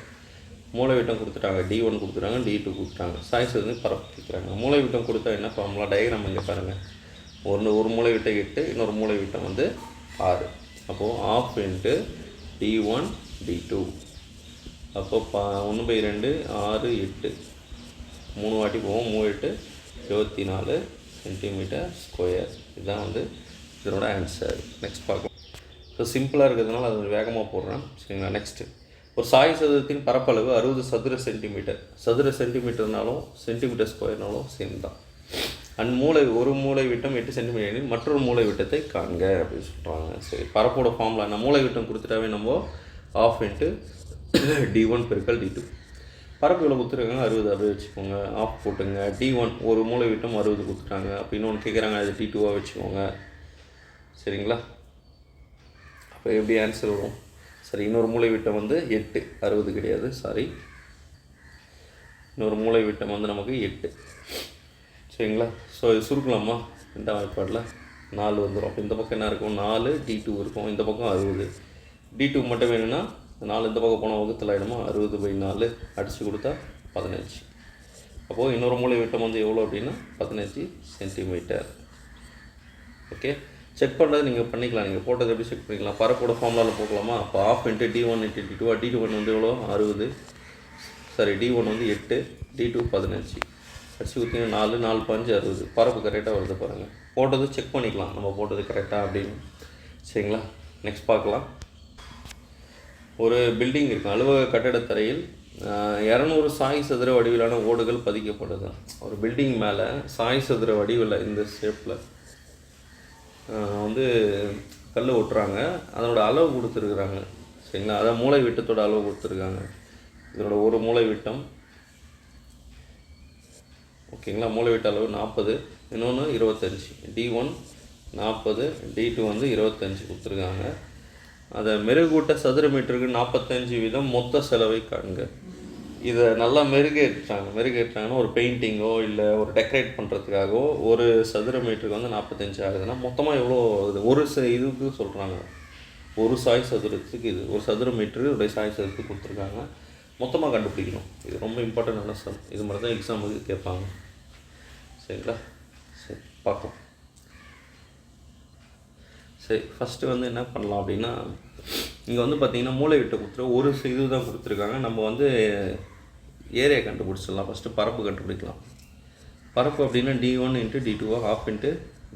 மூலைவிட்டம் கொடுத்துட்டாங்க, D1 கொடுத்துட்டாங்க, D2 கொடுத்துட்டாங்க. சாய் சதுரத்தின் பரப்பு கேட்குறாங்க. மூலைவிட்டம் கொடுத்தா என்ன ஃபார்முலா, டயக்ராம் இங்கே பாருங்கள். ஒரு மூலைவிட்டம் 8, இன்னொரு மூலைவிட்டம் வந்து 6. அப்போது ஆஃப் இன்ட்டு D1 D2. அப்போ 1/2 6 8 3 வாட்டி போவோம். 3 8 24 சென்டிமீட்டர் ஸ்கொயர். இதுதான் வந்து இதனோட ஆன்சர். நெக்ஸ்ட் பார்க்கலாம். ஸோ சிம்பிளாக இருக்கிறதுனால அது வேகமாக போடுறேன். சரிங்களா. நெக்ஸ்ட்டு, ஒரு சாய் சதுரத்தின் பரப்பளவு 60 சதுர சென்டிமீட்டர். சதுர சென்டிமீட்டர்னாலும் சென்டிமீட்டர் ஸ்கொயர்னாலும் சேம் தான். அண்ட் ஒரு மூளை விட்டம் 8 சென்டிமீட்டர், மற்றொரு மூளை விட்டத்தை காண்க அப்படின்னு சொல்கிறாங்க. சரி, பரப்போட ஃபார்முலா என்ன, மூளை விட்டம் கொடுத்துட்டாவே நம்ம ஆஃப் இன்ட்டு D1 பெருக்கல் D2. பரப்பு இவ்வளோ கொடுத்துருக்காங்க 60, அப்படியே வச்சுக்கோங்க. ஆஃப் போட்டுங்க. D1 ஒரு மூளை விட்டம் 60 கொடுத்துட்டாங்க. அப்போ இன்னொன்று கேட்குறாங்க, அது D2வாக வச்சுக்கோங்க. சரிங்களா. அப்போ எப்படி ஆன்சர் வரும்? சரி, இன்னொரு மூளை விட்டம் வந்து 8, 60 கிடையாது, சாரி. இன்னொரு மூளை விட்டம் வந்து நமக்கு 8. சரிங்களா. ஸோ இது சுருக்கலாமா, 2ஆம் வாய்ப்பாடில் 4 வந்துடும். அப்போ இந்த பக்கம் என்ன இருக்கும், 4 D2 இருக்கும். இந்த பக்கம் 60. D2 மட்டும் வேணும்னா 4 இந்த பக்கம் போனால் வகுத்தில் ஆகிடுமா, 60/4 அடித்து கொடுத்தா 15. அப்போது இன்னொரு மூளை விட்டம் வந்து எவ்வளோ அப்படின்னா 15 சென்டிமீட்டர். ஓகே, செக் பண்ணுறது நீங்கள் பண்ணிக்கலாம். நீங்கள் போட்டது எப்படி செக் பண்ணிக்கலாம், பரப்போட ஃபார்முலாவில் போகலாமா. அப்போ of into D1 into D2. D1 வந்து எவ்வளோ 60, சாரி D1 வந்து 8, D2 15. அடிச்சு ஊற்றிங்க 4 4 5 60. பரப்பு கரெக்டாக வருது பாருங்கள். போட்டது செக் பண்ணிக்கலாம் நம்ம போட்டது கரெக்டாக அப்படின்னு. சரிங்களா. நெக்ஸ்ட் பார்க்கலாம். ஒரு பில்டிங் இருக்குது. அலுவலக கட்டடத்தரையில் 200 சாய் சதுர வடிவிலான ஓடுகள் பதிக்கப்படுது. ஒரு பில்டிங் மேலே சாய் சதுர வடிவில் இந்த ஷேப்பில் வந்து கல் ஒட்டுறாங்க. அதனோட அளவு கொடுத்துருக்குறாங்க. சரிங்களா. அதான் மூளை விட்டத்தோட அளவு கொடுத்துருக்காங்க. இதனோட ஒரு மூளை விட்டம், ஓகேங்களா, மூளை விட்ட அளவு 40, இன்னொன்று 25. D1 40, D2 வந்து 25 கொடுத்துருக்காங்க. அதை மெருகூட்ட சதுர மீட்டருக்கு 45 மொத்த செலவை காண்க. இதை நல்லா மெருகேற்றாங்கன்னா ஒரு பெயிண்டிங்கோ இல்லை ஒரு டெக்கரேட் பண்ணுறதுக்காகவோ ஒரு சதுர மீட்டருக்கு வந்து 45 ஆகுதுன்னா மொத்தமாக எவ்வளோ இது ஒரு இதுக்கு சொல்கிறாங்க. ஒரு சாய் சதுரத்துக்கு இது ஒரு சதுர மீட்டருக்கு உடைய சாய் சதுரத்துக்கு கொடுத்துருக்காங்க. மொத்தமாக கண்டுபிடிக்கணும். இது ரொம்ப இம்பார்ட்டண்டான சம். இது மாதிரி தான் எக்ஸாமுக்கு கேட்பாங்க. சரிங்களா. சரி, பார்ப்போம். சரி, ஃபஸ்ட்டு வந்து என்ன பண்ணலாம் அப்படின்னா, இங்கே வந்து பார்த்திங்கன்னா மூளை விட்ட கொடுத்துரு ஒரு இது தான் கொடுத்துருக்காங்க. நம்ம வந்து ஏரியா கண்டுபிடிச்சிடலாம். ஃபஸ்ட்டு பரப்பு கண்டுபிடிக்கலாம். பரப்பு அப்படின்னா D1 into D2, of into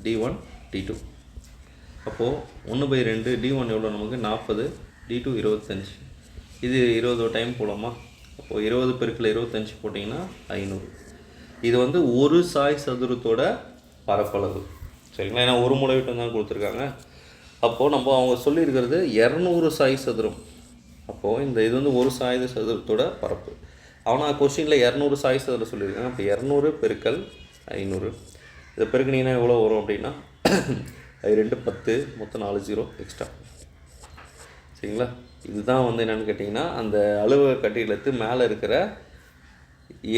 D1 D2. அப்போது 1/2 D1 எவ்வளோ நமக்கு 40, D2 25. இது 20 டைம் போலாமா. அப்போது 20 பெருக்கல் 25 போட்டிங்கன்னா 500. இது வந்து ஒரு சாய் சதுரத்தோட பரப்பளவு. சரிங்களா. ஏன்னா ஒரு மூளை விட்டம் தான் கொடுத்துருக்காங்க. அப்போது நம்ம அவங்க சொல்லியிருக்கிறது 200 சாய் சதுரம். அப்போது இந்த இது வந்து ஒரு சாய் சதுரத்தோட பரப்பு. ஆனால் கொஸ்டினில் 200 சாய் சதுரம் சொல்லியிருக்காங்க. அப்போ 200 பெருக்கல் 500 இதை பெருக்கினீங்கன்னா எவ்வளோ வரும் அப்படின்னா 2 10, மொத்தம் 4 0 எக்ஸ்ட்ரா. சரிங்களா. இதுதான் வந்து என்னென்னு கேட்டிங்கன்னா அந்த அலுவலக கட்டிடத்து மேலே இருக்கிற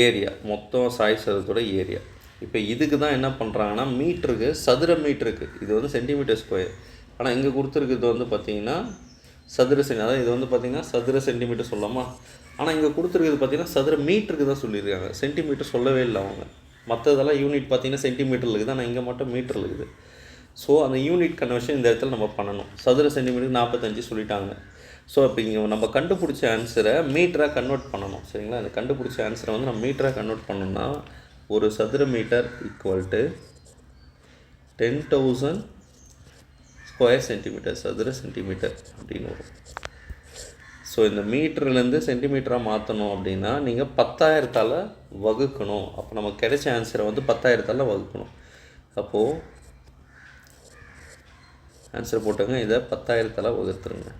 ஏரியா, மொத்தம் சாய் சதுரத்தோட ஏரியா. இப்போ இதுக்கு தான் என்ன பண்ணுறாங்கன்னா மீட்டருக்கு, சதுர மீட்டருக்கு இது வந்து சென்டிமீட்டர் ஸ்கொயர். ஆனால் இங்கே கொடுத்துருக்கிறது வந்து பார்த்திங்கன்னா சதுர அதாவது இது வந்து பார்த்திங்கன்னா சதுர சென்டிமீட்டர் சொல்லலாமா. ஆனால் இங்கே கொடுத்துருக்குது பார்த்திங்கன்னா சதுர மீட்டருக்கு தான் சொல்லியிருக்காங்க, சென்டிமீட்டர் சொல்லவே இல்லை அவங்க. மற்றதெல்லாம் யூனிட் பார்த்திங்கன்னா சென்டிமீட்டரில் இருக்குது, ஆனால் இங்கே மட்டும் மீட்டரில் இருக்குது. ஸோ அந்த யூனிட் கன்வர்ஷன் இந்த இடத்துல நம்ம பண்ணணும். சதுர சென்டிமீட்டருக்கு 45 சொல்லிட்டாங்க. ஸோ இப்போ இங்கே நம்ம கண்டுபிடிச்ச ஆன்சரை மீட்டராக கன்வெர்ட் பண்ணணும். சரிங்களா, அந்த கண்டுபிடிச்ச ஆன்சரை வந்து நம்ம மீட்டராக கன்வெர்ட் பண்ணோம்னா ஒரு சதுர metre equal to 10,000 square centimetre, சதுர சென்டிமீட்டர் அப்படின்னு வரும். ஸோ இந்த மீட்டர்லேருந்து சென்டிமீட்டராக மாற்றணும் அப்படின்னா நீங்கள் 10,000ஆல் வகுக்கணும். அப்போ நமக்கு கிடைச்ச ஆன்சரை வந்து 10,000ஆல் வகுக்கணும். அப்போது ஆன்சர் போட்டுங்க, இதை 10,000ஆல் வகுத்துருங்க.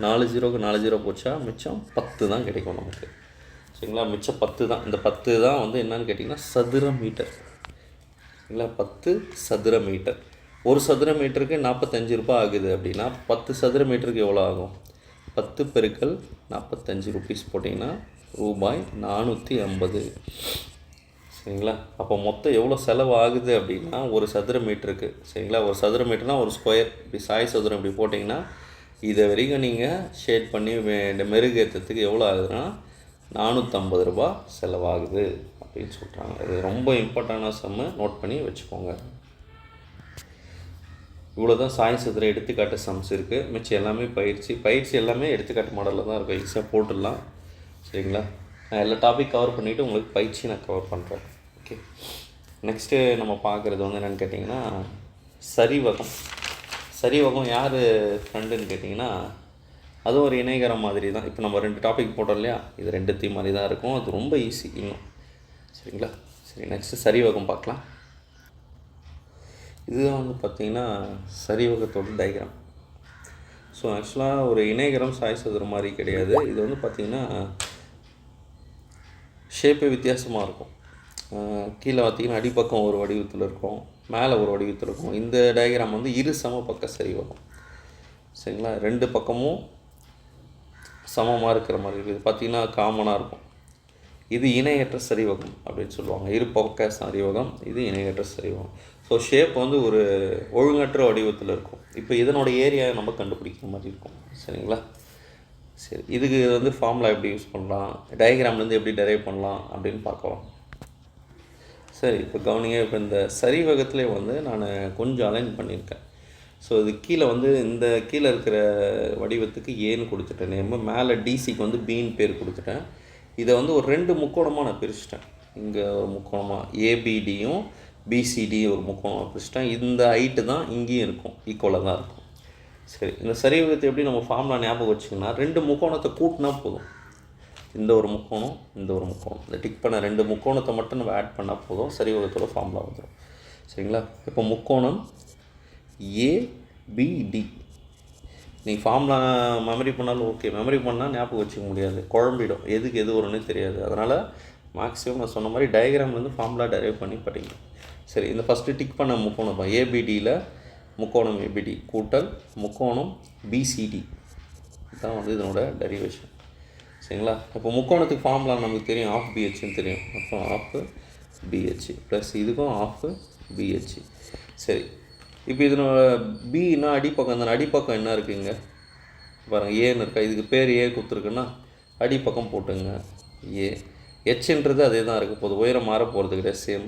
4 0க்கு 4 0 போச்சா, மிச்சம் 10 தான் கிடைக்கும் நமக்கு. சரிங்களா, மிச்சம் 10 தான். இந்த 10 தான் வந்து என்னன்னு கேட்டிங்கன்னா சதுர மீட்டர். சரிங்களா, 10 சதுர மீட்டர். ஒரு சதுர மீட்டருக்கு 45 ரூபாய் ஆகுது அப்படின்னா 10 சதுர மீட்டருக்கு எவ்வளோ ஆகும்? 10 பெருக்கல் 45 ருபீஸ் போட்டிங்கன்னா ரூபாய் 450. சரிங்களா, அப்போ மொத்தம் எவ்வளோ செலவு ஆகுது அப்படின்னா ஒரு சதுர மீட்டருக்கு. சரிங்களா, ஒரு சதுர மீட்டர்னால் ஒரு ஸ்கொயர், இப்படி சாய் சதுரம் இப்படி போட்டிங்கன்னா இதை வரைக்கும் நீங்கள் ஷேட் பண்ணி மெருகேற்றத்துக்கு எவ்வளோ ஆகுதுன்னா 450 ரூபா செலவாகுது அப்படின்னு சொல்கிறாங்க. இது ரொம்ப இம்பார்ட்டண்டான சம்மு, நோட் பண்ணி வச்சுக்கோங்க. இவ்வளோ தான் சாய் சதுர எடுத்துக்காட்டு சம்ஸ் இருக்குது. மிச்சம் எல்லாமே பயிற்சி எல்லாமே எடுத்துக்காட்டு மாடலில் தான் இருக்கும். ஈஸியாக போட்டுடலாம். சரிங்களா, நான் எல்லா டாபிக் கவர் பண்ணிவிட்டு உங்களுக்கு பயிற்சி நான் கவர் பண்ணுறேன். ஓகே, நெக்ஸ்ட்டு நம்ம பார்க்குறது வந்து என்னென்னு கேட்டிங்கன்னா சரிவகம். சரிவகம் யார் ஃப்ரெண்டுன்னு கேட்டிங்கன்னா அதுவும் ஒரு இணைகரம் மாதிரி தான். இப்போ நம்ம 2 டாபிக் போட்டோம் இல்லையா, இது 2 மாதிரி தான் இருக்கும். அது ரொம்ப ஈஸி இன்னும். சரிங்களா, சரி நெக்ஸ்ட்டு சரிவகம் பார்க்கலாம். இதுதான் வந்து பார்த்திங்கன்னா சரிவகத்தோட டயக்ராம். ஸோ ஆக்சுவலாக ஒரு இணைகரம் சாய் சதுரம் மாதிரி கிடையாது. இது வந்து பார்த்திங்கன்னா ஷேப்பே வித்தியாசமாக இருக்கும். கீழே பார்த்திங்கன்னா அடிப்பக்கம் ஒரு வடிவத்தில் இருக்கும், மேலே ஒரு வடிவத்தில் இருக்கும். இந்த டயக்ராம் வந்து இரு சம பக்க சரிவகம். சரிங்களா, 2 பக்கமும் சமமாக இருக்கிற மாதிரி இருக்குது. பார்த்திங்கன்னா காமனாக இருக்கும். இது இணையற்ற சரிவகம் அப்படின்னு சொல்லுவாங்க. இரு பக்க சரிவகம், இது இணையற்ற சரிவகம். ஸோ ஷேப் வந்து ஒரு ஒழுங்கற்ற வடிவத்தில் இருக்கும். இப்போ இதனோட ஏரியாவை நம்ம கண்டுபிடிக்கிற மாதிரி இருக்கும். சரிங்களா, சரி இதுக்கு வந்து ஃபார்முலா எப்படி யூஸ் பண்ணலாம், டயக்ராம்லேருந்து எப்படி டெரைவ் பண்ணலாம் அப்படின்னு பார்க்கலாம். சரி, இப்போ கவனிங்க. இப்போ இந்த சரிவகத்திலே வந்து நான் கொஞ்சம் அலைன் பண்ணியிருக்கேன். ஸோ இது கீழே வந்து இந்த கீழே இருக்கிற வடிவத்துக்கு ஏன்னு கொடுத்துட்டேன் நேம், மேலே டிசிக்கு வந்து பின்னு பேர் கொடுத்துட்டேன். இதை வந்து ஒரு 2 முக்கோணமாக நான் பிரிச்சுட்டேன். இங்கே ஒரு முக்கோணமாக ஏபிடியும் பிசிடி ஒரு முக்கோணமாக பிரிச்சுட்டேன். இந்த ஹைட்டு தான் இங்கேயும் இருக்கும், ஈக்குவலாக தான் இருக்கும். சரி, இந்த சரிவகத்தை எப்படி நம்ம ஃபார்முலா ஞாபகம் வச்சிங்கன்னா 2 முக்கோணத்தை கூட்டினா போதும். இந்த ஒரு முக்கோணம், இந்த ஒரு முக்கோணம், இந்த டிக் பண்ண 2 முக்கோணத்தை மட்டும் நம்ம ஆட் பண்ணால் போதும், சரிவகத்தோட ஃபார்முலா வந்துடும். சரிங்களா, இப்போ முக்கோணம் ஏபிடி நீங்கள் ஃபார்முலா மெமரி பண்ணாலும் ஓகே, மெமரி பண்ணால் ஞாபகம் வச்சுக்க முடியாது, குழம்பிடும், எதுக்கு எது வரும்னு தெரியாது. அதனால் மேக்ஸிமம் நான் சொன்ன மாதிரி டயக்ராம்லேருந்து ஃபார்முலா டெரைவ் பண்ணி படிங்க. சரி, இந்த ஃபஸ்ட்டு டிக் பண்ண முக்கோணம் ஏபிடியில் முக்கோணம் ஏபிடி கூட்டல் முக்கோணம் பிசிடி தான் வந்து இதனோட டெரிவேஷன். சரிங்களா, இப்போ முக்கோணத்துக்கு ஃபார்முலா நமக்கு தெரியும், ஆஃப் பிஹெச்னு தெரியும். அப்போ ஆஃப் பிஹெச் ப்ளஸ் இதுக்கும் ஆஃப் பிஹெச். சரி, இப்போ இதனோட பின்னா அடிப்பக்கம், அந்த அடிப்பக்கம் என்ன இருக்குங்க பாருங்கள், ஏன்னு இருக்கா, இதுக்கு பேர் ஏ கொடுத்துருக்குன்னா அடிப்பக்கம் போட்டுங்க ஏ. ஹெச்ன்றது அதே தான் இருக்குது, போது உயரம் மாற போகிறது கிடையாது, சேம்,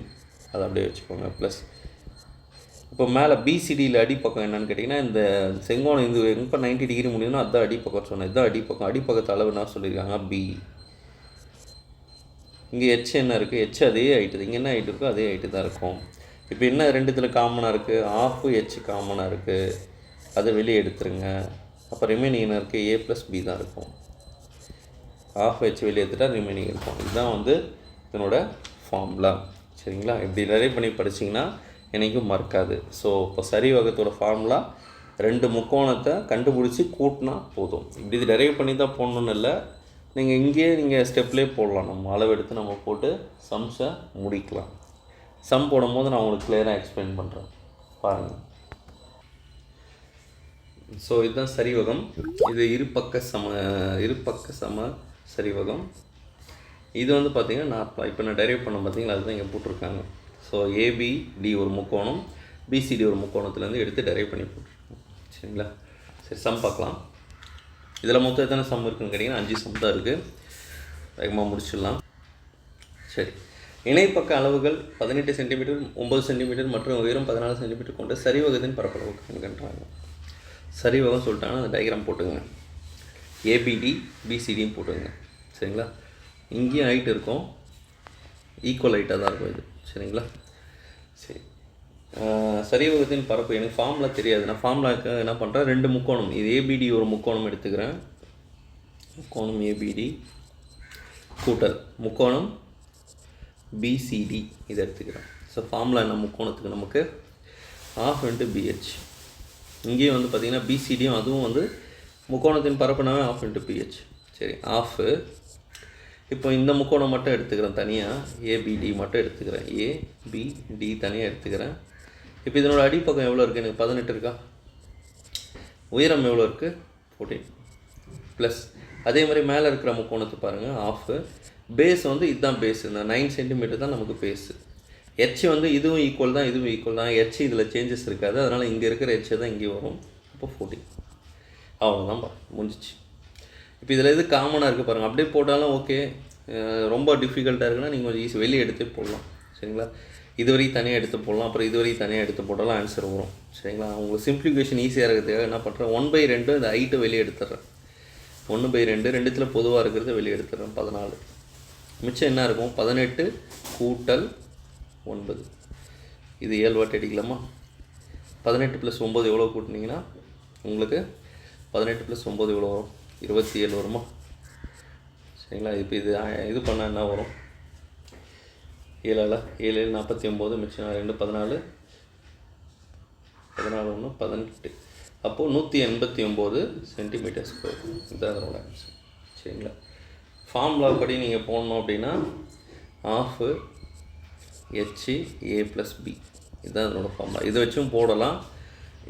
அதை அப்படியே வச்சுக்கோங்க. ப்ளஸ் இப்போ மேலே பிசிடியில் அடிப்பக்கம் என்னென்னு கேட்டிங்கன்னா இந்த செங்கோணம் இது எப்போ 90 டிகிரி முடியுதுன்னா அதுதான் அடிப்பக்கம் சொன்னேன். இதுதான் அடிப்பக்கம். அடிப்பக்கத்து அளவு என்ன சொல்லியிருக்காங்க, பி. இங்கே ஹெச் என்ன இருக்குது, ஹெச் அதே ஹைட்டு, இங்கே என்ன ஹைட்டு இருக்கோ அதே ஹைட்டு தான் இருக்கும். இப்போ என்ன 2 காமனாக இருக்குது, ஆஃப் ஹெச் காமனாக இருக்குது, அதை வெளியே எடுத்துருங்க. அப்போ ரிமைனிங் என்ன இருக்குது, ஏ ப்ளஸ் பி தான் இருக்கும். ஆஃப் ஹெச் வெளியே எடுத்துட்டா ரிமைனிங் இருக்கும். இதுதான் வந்து இதனோட ஃபார்முலா. சரிங்களா, இப்படி டெரைவ் பண்ணி படிச்சிங்கன்னா என்றைக்கும் மறக்காது. ஸோ இப்போ சரிவகத்தோட ஃபார்முலா 2 முக்கோணத்தை கண்டுபிடிச்சி கூட்டினா போதும். இப்படி இது டெரைவ் பண்ணி தான் போடணுன்னு இல்லை, நீங்கள் இங்கேயே நீங்கள் ஸ்டெப்லேயே போடலாம். நம்ம அளவெடுத்து நம்ம போட்டு சம்ஸை முடிக்கலாம். சம் போடும்போது நான் உங்களுக்கு கிளியராக எக்ஸ்பிளைன் பண்ணுறேன், பாருங்கள். ஸோ இதுதான் சரிவகம். இது இருபக்க சம சரிவகம். இது வந்து பார்த்திங்கன்னா நான் இப்போ நான் டெரைவ் பண்ண பார்த்தீங்களா, அதுதான் இங்கே போட்டிருக்காங்க. ஸோ ஏபிடி ஒரு முக்கோணம், பிசிடி ஒரு முக்கோணத்துலேருந்து எடுத்து டெரைவ் பண்ணி போட்டிருக்கோம். சரிங்களா, சரி சம் பார்க்கலாம். இதில் மொத்தம் எத்தனை சம் இருக்குன்னு கேட்டிங்கன்னா 5 சம் தான் இருக்குது. வேகமாக முடிச்சிடலாம். சரி, இணைப்பக்க அளவுகள் 18 சென்டிமீட்டர் 9 சென்டிமீட்டர் மற்றும் உயரம் 14 சென்டிமீட்டர் கொண்ட சரிவகத்தின் பரப்பளவு கண்டுன்றாங்க. சரிவகம் சொல்லிட்டாங்கன்னா அந்த டயக்ராம் போட்டுங்க. ஏபிடி பிசிடியும் போட்டுங்க. சரிங்களா, இங்கேயும் ஹைட் இருக்கும், ஈக்குவல் ஹைட்டாக தான் இருக்கும் இது. சரிங்களா, சரி. சரிவகத்தின் பரப்பு எனக்கு ஃபார்முலா தெரியாது. நான் ஃபார்முலாக்கு என்ன பண்ணுறேன், 2 முக்கோணம், இது ஏபிடி ஒரு முக்கோணம் எடுத்துக்கிறேன். முக்கோணம் ஏபிடி கூட்டல் முக்கோணம் பிசிடி இதை எடுத்துக்கிறேன். ஸோ ஃபார்முலா என்ன, முக்கோணத்துக்கு நமக்கு ½ × BH. இங்கேயும் வந்து பார்த்திங்கன்னா பிசிடியும் அதுவும் வந்து முக்கோணத்தின் பரப்புனாவே ½ × BH. சரி, ½ இப்போ இந்த முக்கோணம் மட்டும் எடுத்துக்கிறேன் தனியாக, ஏபிடி மட்டும் எடுத்துக்கிறேன், ஏபிடி தனியாக எடுத்துக்கிறேன். இப்போ இதனோட அடிப்பக்கம் எவ்வளோ இருக்குது, எனக்கு 18 இருக்கா, உயரம் எவ்வளோ இருக்குது 14 ப்ளஸ் அதே மாதிரி மேலே இருக்கிற முக்கோணத்தை பாருங்கள், ½ பேஸ் வந்து இதுதான் பேஸ், இந்த 9 சென்டிமீட்டர் தான் நமக்கு பேஸு. எச் வந்து இதுவும் ஈக்குவல் தான், இதுவும் ஈக்குவல் தான், எச் இதில் சேஞ்சஸ் இருக்காது, அதனால் இங்கே இருக்கிற எச்சை தான் இங்கே வரும். இப்போ 14 அவ்வளோதான்ப்பா, முடிஞ்சிச்சு. இப்போ இதில் எது காமனாக இருக்குது பாருங்கள், அப்படியே போட்டாலும் ஓகே. ரொம்ப டிஃபிகல்ட்டாக இருக்குன்னா நீங்கள் கொஞ்சம் ஈஸி வெளியே எடுத்து போடலாம். சரிங்களா, இதுவரைக்கும் தனியாக எடுத்து போடலாம், அப்புறம் இதுவரைக்கும் தனியாக எடுத்து போட்டாலும் ஆன்சர் வரும். சரிங்களா, உங்களுக்கு சிம்பிளிஃபிகேஷன் ஈஸியாக இருக்கிறதுக்காக என்ன பண்ணுறேன், 1/2 இந்த ஹைட்டை வெளியே எடுத்துடுறேன். 1/2 ரெண்டுத்தில் பொதுவாக இருக்கிறத வெளியே எடுத்துடுறேன், 14. மிச்சம் என்ன இருக்கும், 18 கூட்டல் 9. இது 7 வாட்டி அடிக்கலாமா, 18 + 9 எவ்வளோ கூட்டினீங்கன்னா உங்களுக்கு 18 + 9 எவ்வளோ வரும், 27 வருமா. சரிங்களா, இப்போ இது பண்ணால் என்ன வரும், 7 7 49, மிச்சம் 2 14 14 1 18. அப்போது 189 சென்டிமீட்டர் ஸ்கொயர். இதுதான் அதனோட ஆன்சர். சரிங்களா, ஃபார்முலா படி நீங்கள் போடணும் அப்படின்னா ½ HA + B இதுதான் அதனோட ஃபார்முலா. இதை வச்சும் போடலாம்.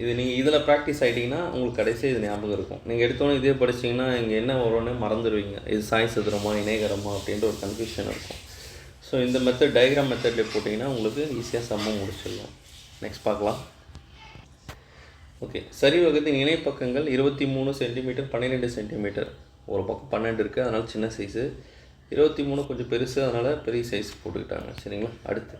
இது நீங்கள் இதில் ப்ராக்டிஸ் ஆகிட்டிங்கன்னா உங்களுக்கு கடைசியாக இது ஞாபகம் இருக்கும். நீங்கள் எடுத்தோன்னே இதே படிச்சிங்கன்னா இங்கே என்ன வரும்னு மறந்துடுவீங்க. இது சாய் சதுரமா இணைகரமா அப்படின்ற ஒரு கன்ஃபியூஷன் இருக்கும். ஸோ இந்த மெத்தட் டயக்ராம் மெத்தடில் போட்டிங்கன்னா உங்களுக்கு ஈஸியாக சம்ம முடிச்சிடலாம். நெக்ஸ்ட் பார்க்கலாம். ஓகே, சரிவகத்தின் இணைப்பக்கங்கள் 23 சென்டிமீட்டர் 12 சென்டிமீட்டர். ஒரு பக்கம் 12 இருக்குது, அதனால் சின்ன சைஸு. 23 கொஞ்சம் பெருசு, அதனால் பெரிய சைஸ் போட்டுக்கிட்டாங்க. சரிங்களா, அடுத்து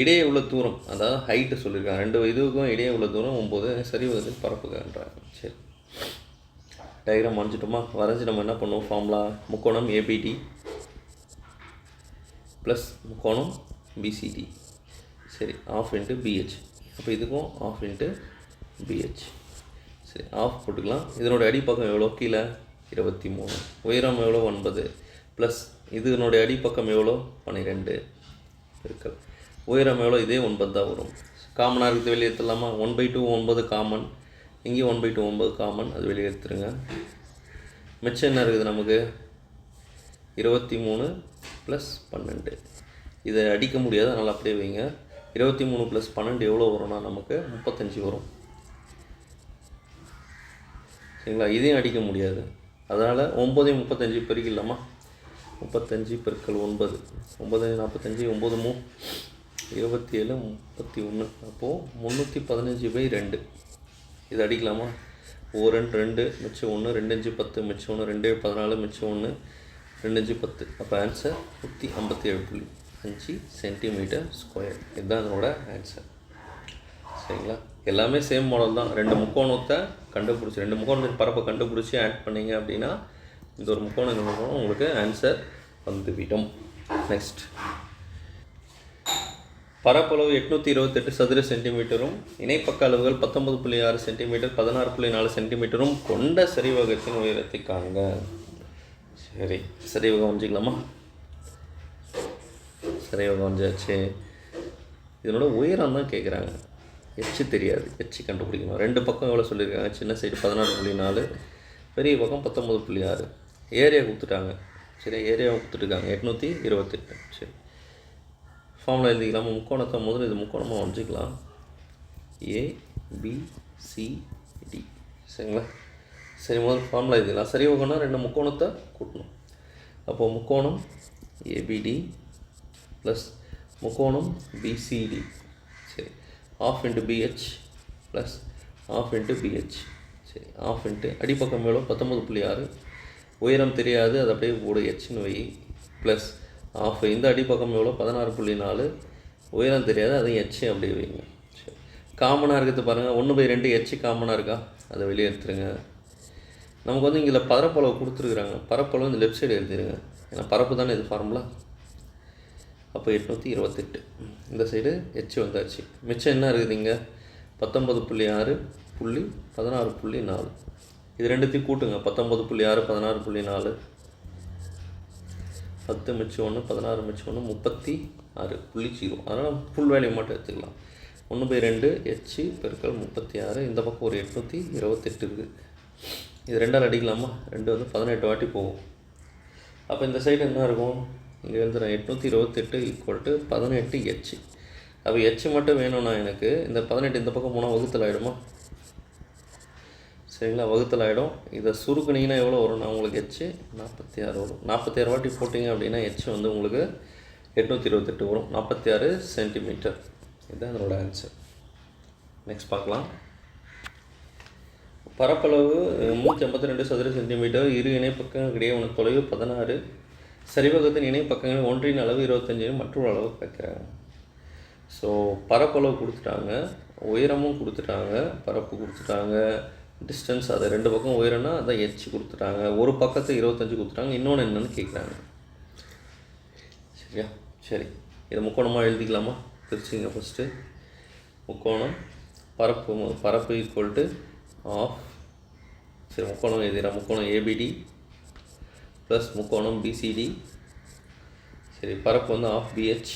இடையே உள்ள தூரம், அதாவது ஹைட்டு சொல்லியிருக்காங்க. 2 இதுக்கும் இடையே உள்ள தூரம் 9. சரிவகத்தின் பரப்புகன்றாங்க. சரி, டயக்ராம் வரைஞ்சிட்டோமா, வரைஞ்சி நம்ம என்ன பண்ணுவோம், ஃபார்முலா முக்கோணம் ஏபிடி ப்ளஸ் முக்கோணம் பிசிடி. சரி, ½ × BH. அப்போ இதுக்கும் ½ × BH. சரி, ½ போட்டுக்கலாம். இதனோட அடிப்பக்கம் எவ்வளோ, கீழே 23, உயரம் எவ்வளோ 9 ப்ளஸ் இதனுடைய அடிப்பக்கம் எவ்வளோ 12 பெருக்கல் உயரம் எவ்வளோ, இதே 9 தான் வரும். காமனாக இருக்குது, வெளியே எடுத்துடலாமா. 1/2 9 காமன், இங்கேயும் 1/2 9 காமன், அது வெளியே எடுத்துருங்க. மிச்சம் என்ன இருக்குது நமக்கு, 23 + 12. இதை அடிக்க முடியாது, அதனால் அப்படியே வைங்க. 23 + 12 எவ்வளோ வரும்னா நமக்கு 35 வரும். சரிங்களா, இதையும் அடிக்க முடியாது, அதனால் 9 35 பெருக்கிடலாமா. 35 × 9 9 45 9 27 31. அப்போது 315/2 இது அடிக்கலாமா. 1 2 மிச்சம் 1 2 5 10 மிச்சம் 1 2 14 மிச்சம் 1 2 5 10. அப்போ ஆன்சர் 157.5 சென்டிமீட்டர் ஸ்கொயர். இதுதான் அதனோட ஆன்சர். சரிங்களா, எல்லாமே சேம் மாடல் தான். 2 முக்கோணத்தை கண்டுபிடிச்சி 2 முக்கோணத்தின் பரப்பை கண்டுபிடிச்சி ஆட் பண்ணிங்க அப்படின்னா இந்த ஒரு முக்கோணம் இந்த முக்கோணம் உங்களுக்கு ஆன்சர் வந்துவிடும். நெக்ஸ்ட், பரப்பளவு 828 சதுர சென்டிமீட்டரும் இணைப்பக்க அளவுகள் 19.6 சென்டிமீட்டர் 16.4 சென்டிமீட்டரும் கொண்ட சரிவகத்தின் உயரத்தை காண்க. சரி, சரிவகம் வஞ்சிக்கலாமா. சரிவகம் வஞ்சாச்சு. இதனோட உயரம் தான் கேட்குறாங்க, எச்சு தெரியாது, எச்சு கண்டுபிடிக்கணும். 2 பக்கம் எவ்வளோ சொல்லியிருக்காங்க, சின்ன சைடு 16.4, பெரிய பக்கம் 19.6. ஏரியா கொடுத்துட்டாங்க. சரி, ஏரியா கொடுத்துட்ருக்காங்க 828. சரி, ஃபார்முலா எழுதிக்கலாமா. முக்கோணத்தை முதல்ல இது முக்கோணமாக வரைஞ்சிக்கலாம், ABCD. சரிங்களா, சரி, முதல் ஃபார்முலா எழுதிக்கலாம். சரி வகம்னா 2 முக்கோணத்தை கூட்டணும். அப்போது முக்கோணம் ABD ப்ளஸ் முக்கோணம் BCD. சரி, ½ × BH ப்ளஸ் ½ × BH. சரி, சரி ஆஃப் இன்ட்டு அடிப்பக்கம் எவ்வளோ 19.6, உயரம் தெரியாது, அது அப்படியே போடு ஹெச்னு வை, ப்ளஸ் ஆஃப் இந்த அடிப்பக்கம் எவ்வளோ 16.4, உயரம் தெரியாது, அதையும் ஹெச் அப்படியே வைங்க. சரி காமனாக இருக்கிறது பாருங்கள், 1/2 ஹெச் காமனாக இருக்கா, அதை வெளியே எடுத்துருங்க. நமக்கு வந்து இங்கே பரப்பளவு கொடுத்துருக்குறாங்க, பரப்பளவு இந்த லெஃப்ட் சைடு எழுதிடுங்க, ஏன்னா பரப்பு தானே இது ஃபார்முலா. அப்போ 828 இந்த சைடு ஹெச் வந்தாச்சு. மிச்சம் என்ன இருக்குது இங்கே 19.6 புள்ளி 16.4, இது ரெண்டுத்தையும் கூட்டுங்க. 19.6 16.4, 10 மிச்சம் 1 16 மிச்சம் 1 36.0. அதனால் ஃபுல் வேல்யூ மட்டும் எடுத்துக்கலாம். 1/2 ஹெச் பெருக்கல் 36, இந்த பக்கம் ஒரு 828 இருக்குது. இது ரெண்டால் அடிக்கலாமா, 2 வந்து 18 வாட்டி போகும். அப்போ இந்த சைடு என்ன இருக்கும், இங்கே எழுதுகிறேன் 828 ஈக்குவல் டு 18 ஹெச். அப்போ ஹெச் மட்டும் வேணும்னா எனக்கு இந்த 18 இந்த பக்கம் போனால் வகுத்தல் ஆகிடுமா, சரிங்களா, வகுத்தல் ஆகிடும். இதை சுருக்குனிங்கன்னா எவ்வளோ வரும்னா உங்களுக்கு ஹெச் 46 வரும். 46 வாட்டி போட்டிங்க அப்படின்னா ஹெச் வந்து உங்களுக்கு 828 வரும், 46 சென்டிமீட்டர். இதுதான் அதனோட ஆன்சர். நெக்ஸ்ட் பார்க்கலாம். பரப்பளவு 352 சதுர சென்டிமீட்டர், இரு இணைப்பக்கங்கள் இடையே உனக்கு தொலைவு 16, சரிவகத்தின் இணைப்பக்கங்கள் ஒன்றின் அளவு 25, மற்றொரு அளவு கேட்குறாங்க. ஸோ பரப்பளவு கொடுத்துட்டாங்க, உயரமும் கொடுத்துட்டாங்க, பரப்பு கொடுத்துட்டாங்க, டிஸ்டன்ஸ் அதை ரெண்டு பக்கம் உயரம்னா அதை ஹெச் கொடுத்துட்டாங்க, ஒரு பக்கத்தை 25 கொடுத்துட்டாங்க, இன்னொன்று என்னென்னு கேட்குறாங்க. சரியா, சரி இதை முக்கோணமாக எழுதிக்கலாமா, பிரிச்சுங்க. ஃபஸ்ட்டு முக்கோணம் பரப்பு ஈக்குவல் டு ஆஃப், சரி முக்கோணம் எழுதிடலாம், முக்கோணம் ஏபிடி ப்ளஸ் முக்கோணம் பிசிடி. சரி பரப்பு வந்து ஆஃப் பிஹெச்,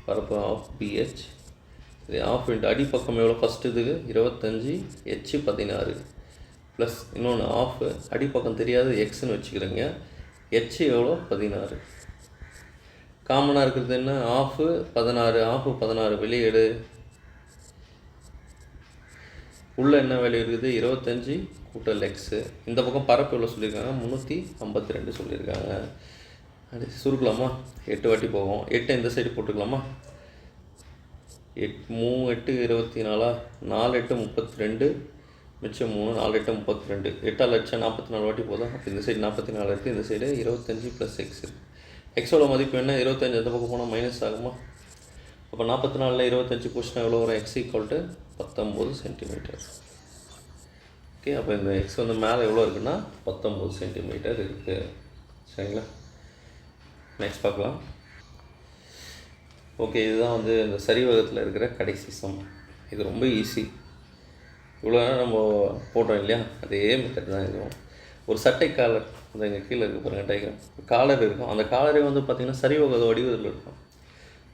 பரப்பு ஆஃப் பிஹெச். சரி ஆஃப் இன்ட்டு அடிப்பக்கம் எவ்வளோ, ஃபஸ்ட்டு இதுக்கு 25 ஹெச் 16 ப்ளஸ் இன்னொன்று ஆஃப் அடிப்பக்கம் தெரியாது எக்ஸ்ன்னு வச்சுக்கிறேங்க, ஹெச் எவ்வளோ 16. காமனாக இருக்கிறது என்ன, ஆஃபு 16, ஆஃபு 16 வெளியேடு, உள்ளே என்ன வேல்யூ இருக்குது 25 கூட்டல் எக்ஸு. இந்த பக்கம் பரப்பு எவ்வளோ சொல்லியிருக்காங்க 352 சொல்லியிருக்காங்க. அது சுருக்கலாமா, 8 வாட்டி போகும், 8 இந்த சைடு போட்டுக்கலாமா, 3 8 24, 4 8 32 மிச்சம் 3, 4 8 32, 8 லட்சம் 44 வாட்டி போதும். அப்போ இந்த சைடு 44 இருக்குது, இந்த சைடு 25 ப்ளஸ் எக்ஸ் இருக்குது. எக்ஸோட மதிப்பு என்ன 25, அந்த பக்கம் போனால் மைனஸ் ஆகுமா. அப்போ 44ல் 25 கொஸ்டின் எவ்வளோ வரும், X equal to 19 centimetre. Okay, அப்போ இந்த எக்ஸ் வந்து மேலே எவ்வளோ இருக்குன்னா 19 சென்டிமீட்டர் இருக்குது. சரிங்களா, நெக்ஸ்ட் பார்க்கலாம். ஓகே, இதுதான் வந்து இந்த சரிவகத்தில் இருக்கிற கடைசி சம். இது ரொம்ப ஈஸி. இவ்வளோ நேரம் நம்ம போட்டோம் இல்லையா, அதே மெத்தட் தான் இதுவும். ஒரு சட்டை காலர், அந்த எங்கள் கீழே இருக்குது பாருங்கள் டயக்ராம், காலர் இருக்கும். அந்த காலரே வந்து பார்த்திங்கன்னா சரிவக வடிவத்தில் இருக்கும்.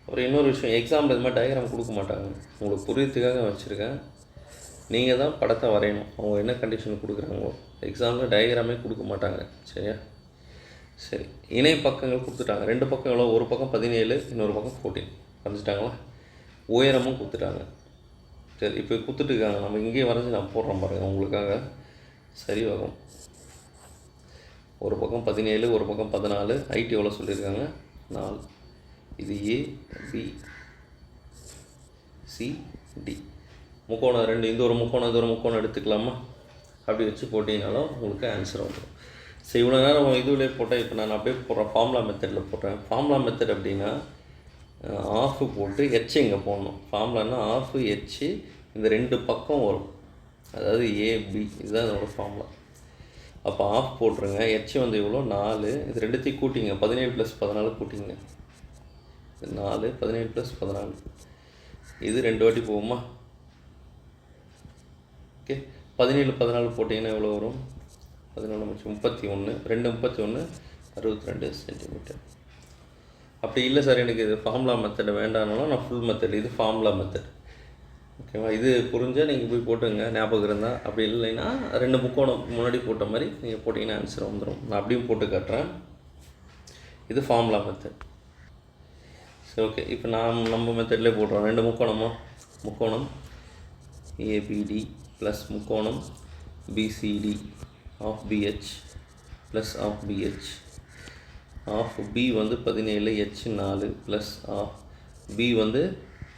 அப்புறம் இன்னொரு விஷயம், எக்ஸாம்பிள் இது மாதிரி டயக்ராம் கொடுக்க மாட்டாங்க, உங்களுக்கு புரியறதுக்காக வச்சுருக்கேன். நீங்கள் தான் படத்தை வரையணும், அவங்க என்ன கண்டிஷன் கொடுக்குறாங்களோ. எக்ஸாம்பிள் டயக்ராமே கொடுக்க மாட்டாங்க. சரியா, சரி இணை பக்கங்கள் கொடுத்துட்டாங்க, ரெண்டு பக்கம் எவ்வளோ, ஒரு பக்கம் 17, இன்னொரு பக்கம் 14 வரைஞ்சிட்டாங்களா. உயரமும் கொடுத்துட்டாங்க. சரி இப்போ கொடுத்துட்டுருக்காங்க, நம்ம இங்கேயே வரைஞ்சி நான் போடுறோம் பாருங்கள் உங்களுக்காக. சரி வகம் ஒரு பக்கம் 17, ஒரு பக்கம் 14, ஹைட் எவ்வளோ சொல்லியிருக்காங்க 4. இது ஏ பி சி டி. முக்கோணம் ரெண்டு, இந்த ஒரு முக்கோணம் இது ஒரு முக்கோணம் எடுத்துக்கலாமா. அப்படி வச்சு போட்டிங்கனாலும் உங்களுக்கு ஆன்சர் வந்துடும். சரி இவ்வளோ நேரம் இதுலேயே போட்டேன், இப்போ நான் அப்படியே போடுறேன் ஃபார்முலா மெத்தடில் போடுறேன். ஃபார்முலா மெத்தட் அப்படின்னா ஆஃபு போட்டு ஹெச் இங்கே போடணும். ஃபார்முலான்னா ஆஃபு ஹெச்சு இந்த ரெண்டு பக்கம் வரும், அதாவது ஏபி, இதுதான் என்னோடய ஃபார்முலா. அப்போ ஆஃப் போட்டுருங்க, ஹெச் வந்து இவ்வளோ 4, இது ரெண்டுத்தையும் கூட்டிங்க, 17 + 14 கூட்டிங்க, 4 17 + 14, இது 2 வாட்டி போகுமா. ஓகே, 17 14 போட்டிங்கன்னா எவ்வளோ வரும், 14 31, 2 31 62 சென்டிமீட்டர். அப்படி இல்லை சார் எனக்கு இது ஃபார்முலா மெத்தட் வேண்டாம்னாலும் நான் ஃபுல் மெத்தட், இது ஃபார்முலா மெத்தட். ஓகேவா, இது புரிஞ்சால் நீங்கள் போய் போட்டுங்க ஞாபகம் இருந்தால். அப்படி இல்லைன்னா 2 முக்கோணம் முன்னாடி போட்ட மாதிரி நீங்கள் போட்டிங்கன்னா ஆன்சர் வந்துடும். நான் அப்படியும் போட்டு காட்டுறேன். இது ஃபார்முலா மெத்தட். சரி ஓகே, இப்போ நம்ம மெத்தட்லேயே போடுறோம். 2 முக்கோணம் ஏபிடி ப்ளஸ் முக்கோணம் BCD half BH plus half BH. Half B வந்து 17 ஹெச் 4 ப்ளஸ் ஆஃப் பி வந்து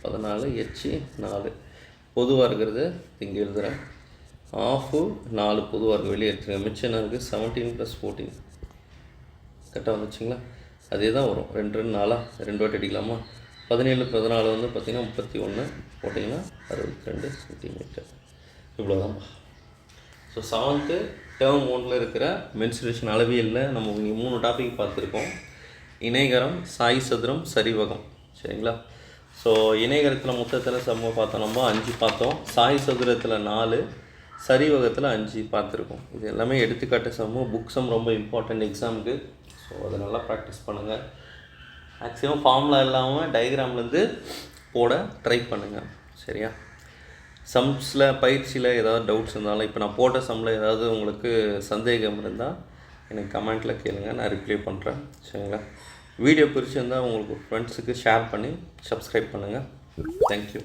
14 ஹெச் 4. பொதுவாக இருக்கிறது இங்கே எழுதுகிறேன். ஆஃபு 4 பொது வர்க்க வெளியே எடுத்துருங்க. மிச்சம் என்ன இருக்குது? 17 + 14 கரெக்டாக வந்துச்சுங்களா? அதே தான் வரும். 2 2 4 2 வாட்டி அடிக்கலாமா? 17 14 வந்து பார்த்திங்கன்னா 31 போட்டிங்கன்னா 62 சென்டிமீட்டர். இவ்வளோதான்ப்பா. ஸோ 7th டேர்ம் 1 இருக்கிற மென்சுரேஷன் அளவியலில் நம்ம 3 டாபிக் பார்த்துருக்கோம். இணைகரம், சாய் சதுரம், சரிவகம். சரிங்களா? ஸோ இணைகரத்தில் மொத்தத்தில் சம்ம பார்த்தோம், நம்ம 5 பார்த்தோம். சாய் சதுரத்தில் 4, சரிவகத்தில் 5 பார்த்துருக்கோம். இது எல்லாமே எடுத்துக்காட்டு சம்மு. புக் சம் ரொம்ப இம்பார்ட்டண்ட் எக்ஸாமுக்கு. ஸோ அதை நல்லா ப்ராக்டிஸ் பண்ணுங்கள். மேக்ஸிமம் ஃபார்முலா இல்லாமல் டயக்ராம்லேருந்து போட ட்ரை பண்ணுங்கள். சரியா? சம்ஸில் பயிற்சியில் ஏதாவது டவுட்ஸ் இருந்தாலும், இப்போ நான் போட்ட சம்மில் ஏதாவது உங்களுக்கு சந்தேகம் இருந்தால் எனக்கு கமெண்ட்டில் கேளுங்க, நான் ரிப்ளை பண்ணுறேன். சரிங்களா? வீடியோ பிடிச்சிருந்தால் உங்களுக்கு ஃப்ரெண்ட்ஸுக்கு ஷேர் பண்ணி சப்ஸ்கிரைப் பண்ணுங்கள். தேங்க்யூ.